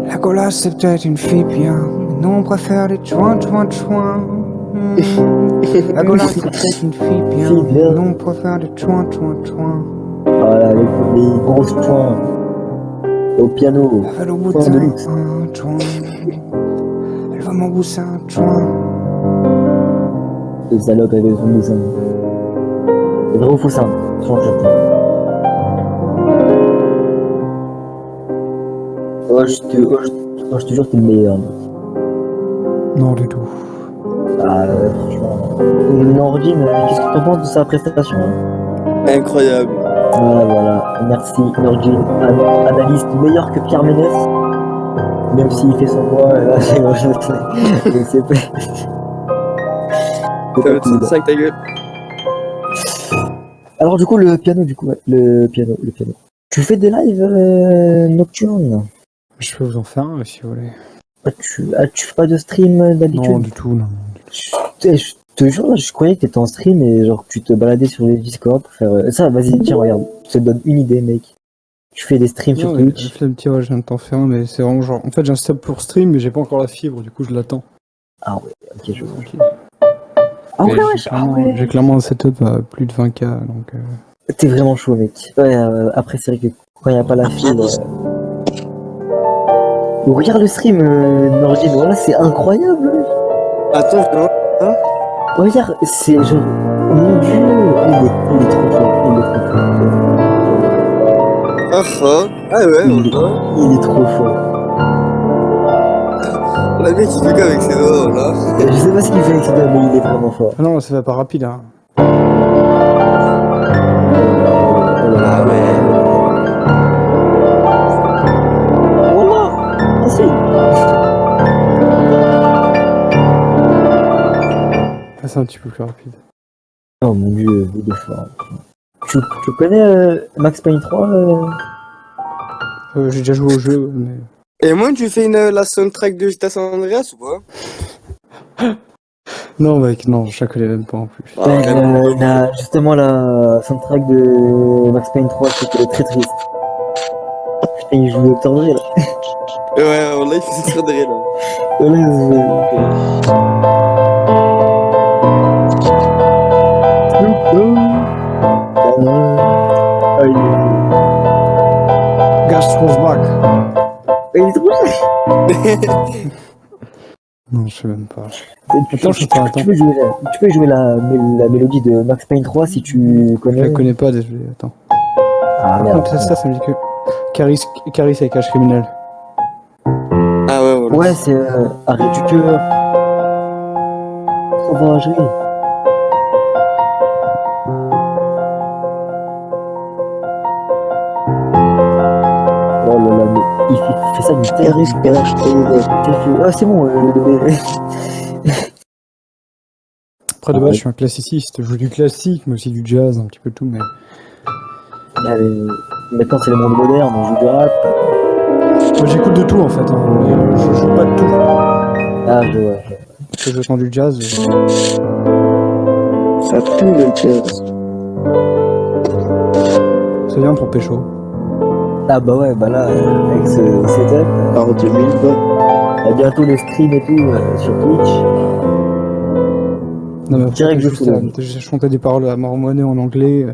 La golasse c'est peut-être une fille bien, mais nous on préfère les joints. La golasse c'est peut-être une fille bien, mais nous on préfère les joints. Voilà, les grosses points. Au piano. Elle va au bout Point de d'un luxe. joint. Elle va m'embousser un joint. Les salopes avec son boussin. C'est vrai ou faux ça? Change de temps. Oh, je te jure, t'es le meilleur. Mec. Non, du tout. Ah, franchement. Nordine, qu'est-ce que t'en penses de sa prestation? Incroyable. Voilà. Merci, Nordine. Analyste meilleur que Pierre Ménès. Même s'il fait son voix, là, c'est pas. Ça va être 5 ta gueule. Alors, du coup, le piano. Le piano. Tu fais des lives nocturnes? Je peux vous en faire un si vous voulez. Tu fais pas de stream d'habitude? Non, du tout, non. te jure, là, je croyais que t'étais en stream et genre tu te baladais sur les Discord pour faire. Ça, vas-y, tiens, regarde, je te donne une idée, mec. Tu fais des streams sur Non, Twitch. flemme, tiens, ouais, je viens de t'en faire un, mais c'est vraiment genre. En fait, j'ai un setup pour stream, mais j'ai pas encore la fibre, du coup, je l'attends. Ah ouais, ok, je vois. Ok. Ah ouais, Mais ouais, j'ai clairement un setup à plus de 20K, donc. T'es vraiment chaud, mec. Ouais, après, c'est vrai que quand il n'y a pas la fibre. Regarde le stream, Nordine, voilà, c'est incroyable. Attends, je vois. Hein Regarde, c'est genre. Mon dieu, il est trop fort. Il est trop fort. Ah ouais, Il est trop fort. Le mec il fait quoi avec ses doigts là? Je sais pas ce qu'il fait avec ses doigts, mais il est vraiment fort. Ah non, ça va pas rapide, hein. Ah ouais. Voilà, ensuite. Ah, c'est un petit peu plus rapide. Oh mon dieu, il est fort. Tu connais Max Payne 3 J'ai déjà joué au jeu, mais. Et moi, tu fais la soundtrack de GTA San Andreas ou pas? Non, mec, non, je la connais même pas en plus. justement, la soundtrack de Max Payne 3, c'était très triste. Putain, il joue Dr. Dre là. Ouais, là, il faisait très drôle là. Gas was back. Il est trop Non, je sais même pas. Attends, tu peux jouer la mélodie de Max Payne 3 si tu connais. Je la connais pas, désolé, attends. Ah Par merde. contre, ça me dit que. Caris avec Cache criminel. Ah ouais, voilà. Ouais, c'est arrêt du cœur. Sauvagerie. Oh là là, mais il fait ça du terrible. Ah, c'est bon. Après, de base, je suis un classiciste. Je joue du classique, mais aussi du jazz, un petit peu tout, mais. Maintenant, c'est le monde moderne, on joue du rap. Moi, j'écoute de tout en fait, hein, mais je joue pas de tout. Ah, je vois. Parce que j'entends du jazz. Ça pue le jazz. C'est bien pour pécho. Ah bah ouais, bah là, avec ce setup. En 2020. Il y a bientôt les streams et tout sur Twitch. Non, mais Direct, je fous. j'ai chanté des paroles à marmonner en anglais,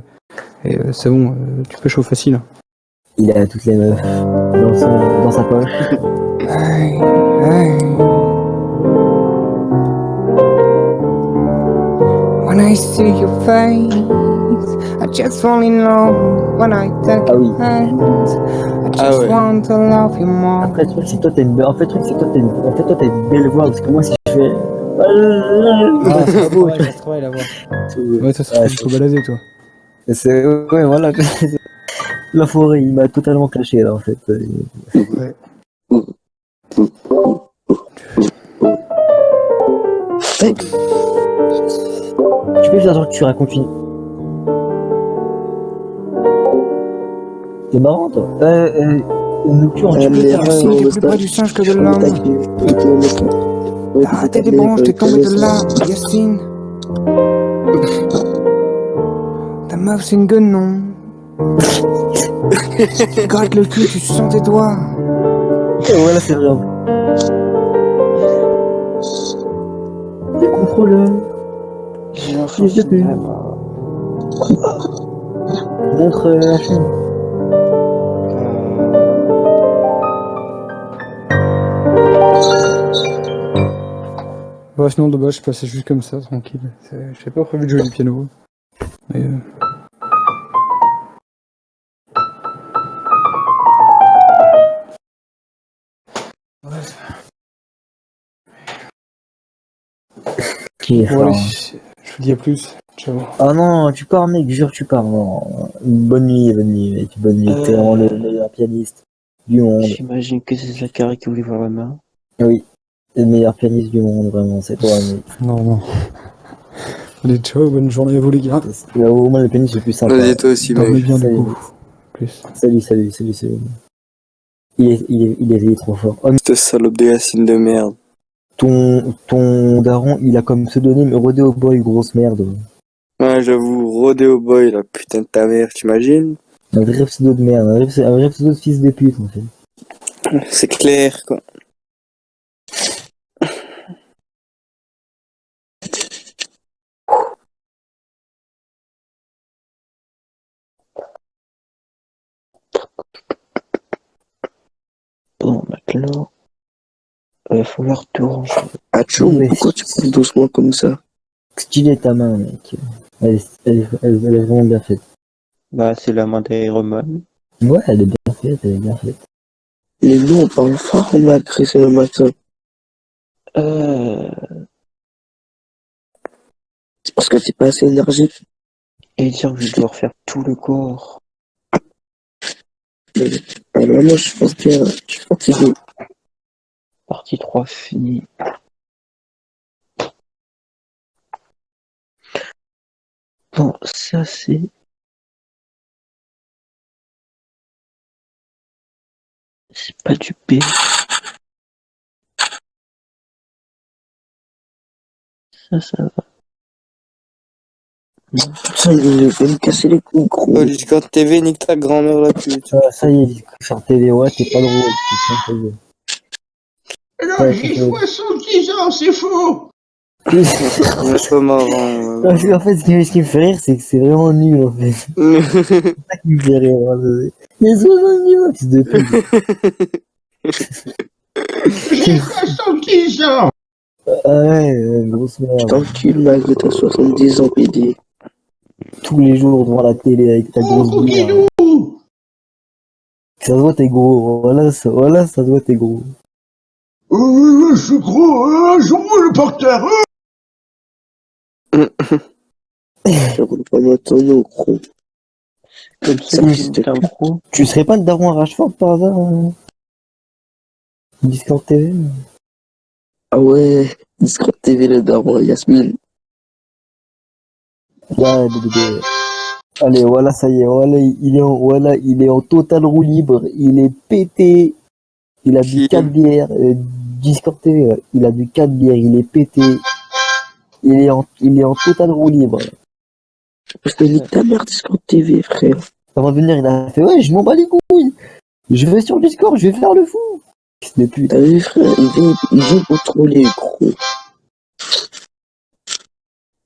et c'est bon, tu pécho facile. Hein. Il a toutes les meufs dans sa poche. Hey, hey. When I see your face, I just fall in love. When I take your hands, I just want to love you more. Après, le truc, c'est que toi, t'as une belle... En fait, le truc, c'est que toi, t'as une belle voix. Parce que moi, si je fais... Ah, ça se travaille la voix. Ouais, ça se trouve, il faut balader, toi. C'est... Ouais, voilà. La forêt, il m'a totalement caché, là, en fait. Ouais. Tu peux faire genre que tu racontes une... C'est marrant, toi. Nocturne, tu peux faire... T'es plus près du singe que de l'homme. Arrêtez des branches, t'es tombé de là, Yacine. Ta meuf, c'est une guenon. Tu grattes le cul, tu sens tes doigts. Voilà, c'est vrai. Des contrôleurs. Montre la chaîne. Ouais, sinon, de base, je passais juste comme ça, tranquille. J'avais pas prévu de jouer du piano. Mais Qui est bon, fort. allez, je vous dis à plus. Ciao. Ah non, tu pars, mec, jure, tu pars. Non. Bonne nuit, mec. Bonne nuit. T'es vraiment le meilleur pianiste du monde. J'imagine que c'est Zachary qui voulait voir la main. Oui, le meilleur pianiste du monde, vraiment, c'est toi, mec. Non. Allez, ciao, bonne journée à vous, les gars. Au moins, le pianiste, c'est plus sympa. Vas-y, toi aussi, Dormez mec. bien, du Salut. coup. Plus. Salut. Il est trop fort. Oh, Cette salope de Yacine de merde. ton daron, il a comme pseudonyme Rodeo Boy, grosse merde. Ouais, j'avoue, Rodeo Boy, la putain de ta mère, t'imagines? Un vrai pseudo de merde, un vrai pseudo de fils de pute, en fait. C'est clair, quoi. Bon, maintenant, il va falloir te ranger. Atchou, pourquoi tu parles doucement comme ça? Stylé ta main, mec. Elle est vraiment bien faite. Bah, c'est la main d'Iron Man. Ouais, elle est bien faite, elle est bien faite. Mais nous, on parle fort, on m'a agressé le matin. C'est parce que t'es pas assez énergique. Et dire que je dois refaire tout le corps. Alors moi, je pense que je suis fatigué. Partie 3 finie. Bon, ça c'est... C'est pas du P. Ça va. Putain, il va me casser les couilles, gros. Oh, Discord TV, nique ta grand-mère la pute. Ça y est, sur TV, ouais, t'es pas drôle. C'est bon, Alors, j'ai 70 ans, c'est faux. C'est pas marrant. Parce qu'en fait, ce qui me fait rire, c'est que c'est vraiment nul, en fait. C'est ça qui me fait rire. Il y a 70 ans, fils de pute. J'ai 70 ans. Ah ouais, grosse Je merde. t'encule malgré t'as 70 ans, PD. Tous les jours devant la télé avec ta grosse bière. Ça se voit, t'es gros. Voilà, ça se voit, t'es gros. Je suis gros, je roule par terre. Je roule pas maintenant, gros. Comme ça, c'est un pro. Tu serais pas le daron à Rashford par hasard Discord TV? Ah ouais, Discord TV, le daron, Yasmine. Ouais, bébé. Allez, voilà, ça y est. Voilà, il est en total roue libre. Il est pété. Il a bu 4 bières. Discord TV, ouais. Il a bu 4 bières. Il est pété. Il est en total roue libre. Je te nique ta mère, Discord TV, frère. Avant de venir, il a fait, ouais, je m'en bats les couilles. Je vais sur Discord, je vais faire le fou. Fils de pute. T'as vu, frère, il vient pour troller, gros.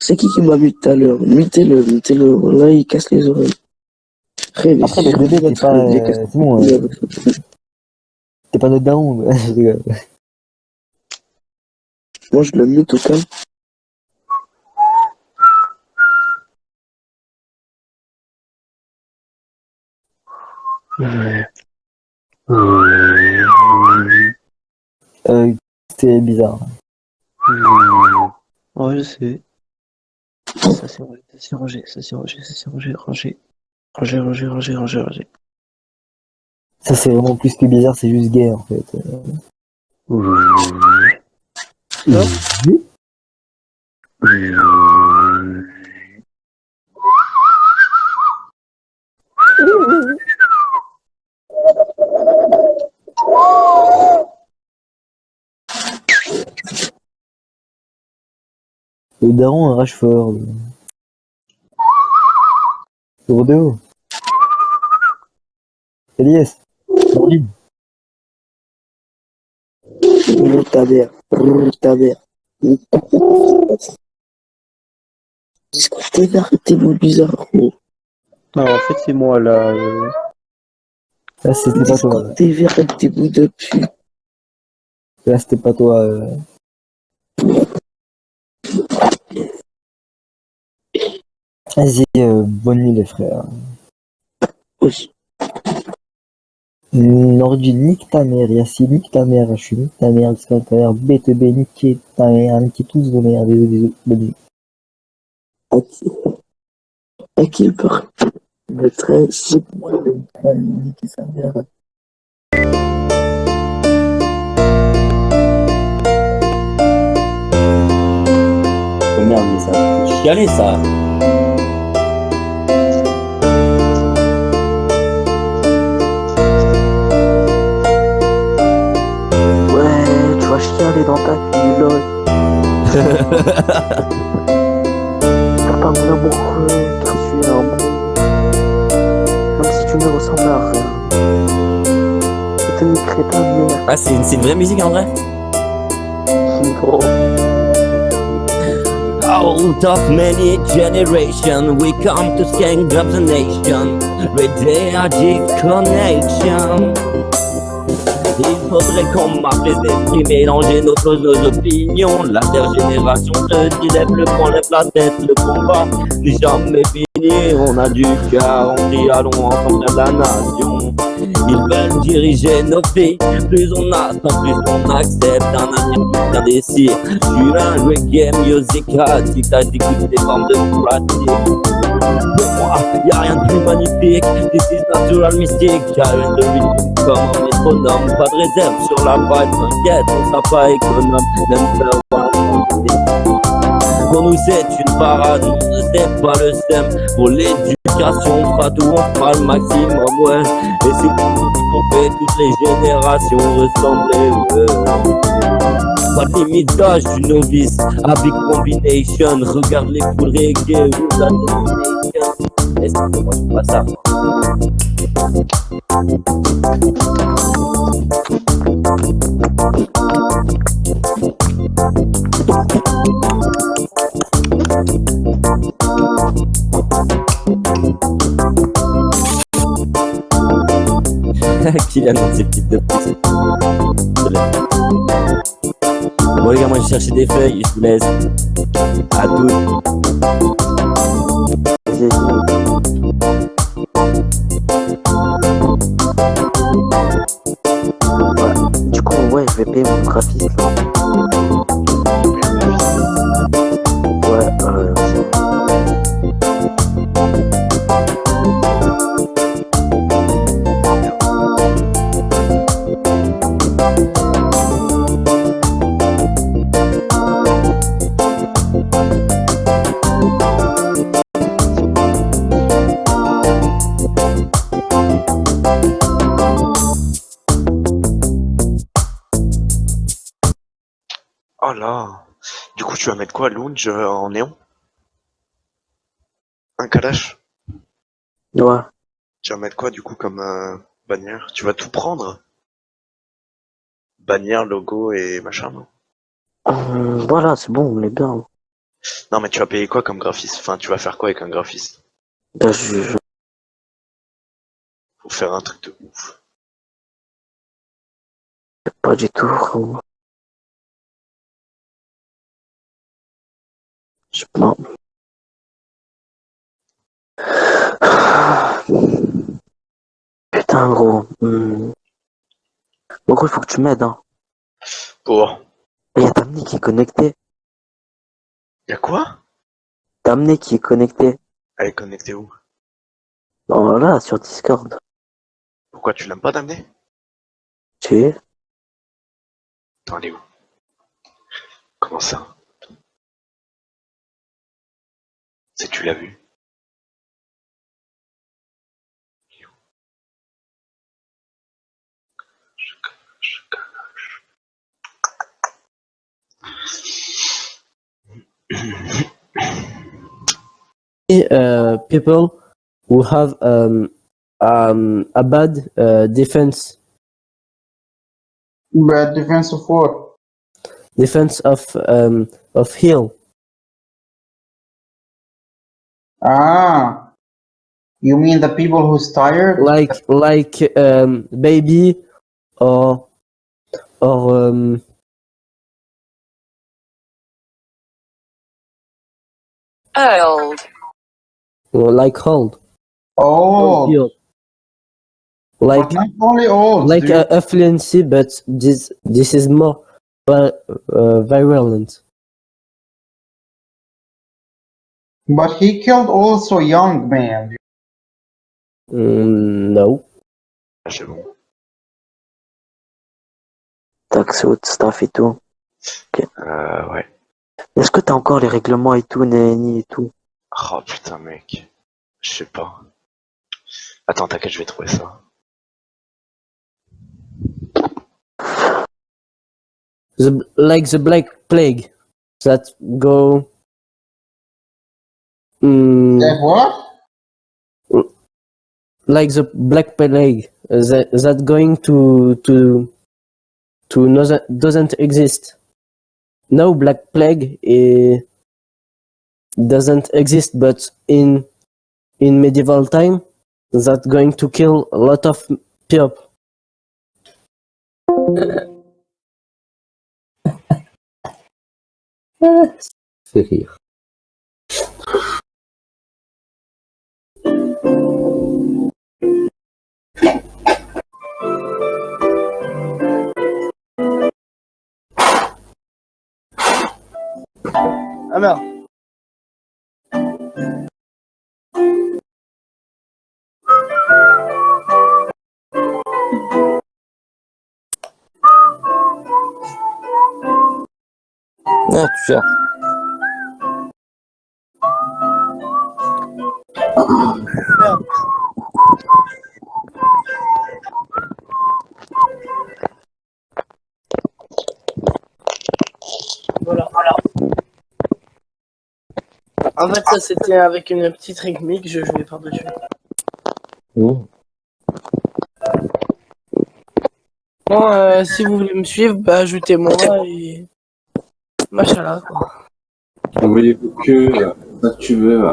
C'est qui m'a mute tout à l'heure? Mutez-le. Là, il casse les oreilles. Frère, Après, le bébé, t'es pas, c'est bon, t'es pas notre daron. Je rigole. Moi, je le mute au calme. C'est bizarre. Ouais, je sais. Ça c'est rangé. Rangé. Ça, c'est vraiment plus que bizarre, c'est juste gay, en fait. Le daron à Rashford. Le rodéo. Elias. Nordine. Ta mère. Discord TV, arrêtez-vous bizarre, gros. Non, en fait, c'est moi là. Là, c'était pas toi. Discord TV, arrêtez-vous de pute. Là, c'était pas toi. Vas-y, bonne nuit, les frères. Oui. Nordine, nique ta mère. Yacine, nique ta mère. Je suis nique ta mère. Discord ta mère. BTB, nique ta mère. Nique tous vos mères. Bisous. Bonne nuit. À qui il part? Le train, c'est moi le train, niquer sa mère. Oh merde, mais ça fait chialer ça. Ouais, tu vas chialer dans ta culotte. pas mon amoureux, car tu es un bon. Même si tu ne ressembles à rien. Je te niquerai ta mère. Ah, c'est une vraie musique en vrai? Gros. Out of many generations, we come to skank drop the nation. Radioactive connection. Il faudrait qu'on marque les esprits, mélanger nos opinions. L'intergénération se dit lève la tête, le combat n'est jamais fini. On a du cœur, on crie, allons ensemble vers la nation. Ils veulent diriger nos vies, plus on attend, plus on accepte un avenir plus indécis. Je suis un reggae musicatique, t'as d'écouter des formes de pratique. Pour moi, y'a rien de plus magnifique, this is natural mystique. Carry the rhythm comme un métronome, pas de réserve sur la vibe, t'inquiète, on sera pas économe, même faire pour nous c'est une parade, non c'est pas le STEM. Pour l'éducation, on fera tout, on fera le maximum, ouais. Et c'est qu'on fait toutes les générations ressembler, ouais. Pas de limite d'âge du novice, à big combination. Regarde les foules reggae, ou la domination. Est-ce que moi je fais pas ça? Qui annonce ces petites de plus? Bon les gars, moi j'ai cherché des feuilles, je vous laisse. À toutes. Du coup, ouais, je vais payer mon graphiste. Ouais, Oh là. Du coup, tu vas mettre quoi, lounge en néon? Un kalash? ouais. Tu vas mettre quoi, du coup, comme bannière? Tu vas tout prendre? Bannière, logo et machin, non? Voilà, c'est bon, on est bien. Non, mais tu vas payer quoi comme graphiste? Enfin, tu vas faire quoi avec un graphiste? Ben, Faut faire un truc de ouf. pas du tout, frérot. Je sais pas. Putain, gros. Gros, il faut que tu m'aides, hein. Pour? Y'a Damné qui est connecté. Y'a quoi? Damné qui est connecté. Elle est connectée où? Oh là, sur Discord. Pourquoi tu l'aimes pas, d'amener? Tu es? Attends, elle est où? Comment ça? C'est que tu l'as vu? People who have a bad defense. Bad defense of what? Defense of heal. Ah, you mean the people who's tired? Like baby or Old. like hold. Oh, Heal. Like but not only old. like affluency, but this is more virulent. But he killed also young man. No. Ah, c'est bon. T'as accès au staff et tout. Ok. Ouais. Est-ce que t'as encore les règlements et tout, Néni et tout? Oh putain, mec. Je sais pas. Attends, t'inquiète, je vais trouver ça. Like the Black Plague. that go That what? like the Black Plague that going to doesn't exist. No, Black Plague doesn't exist, but in medieval time, that going to kill a lot of people. Fait rire. Ah merde. Non, tu gères. Merde. Voilà. En fait, ça c'était avec une petite rythmique, je jouais par-dessus. Oh. Bon, si vous voulez me suivre, bah ajoutez-moi et machallah quoi. Envoyez-vous que ça tu veux.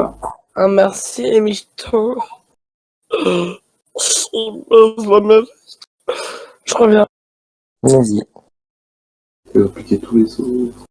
Ah merci Misto. Je reviens. Vas-y. Tu peux appliquer tous les autres.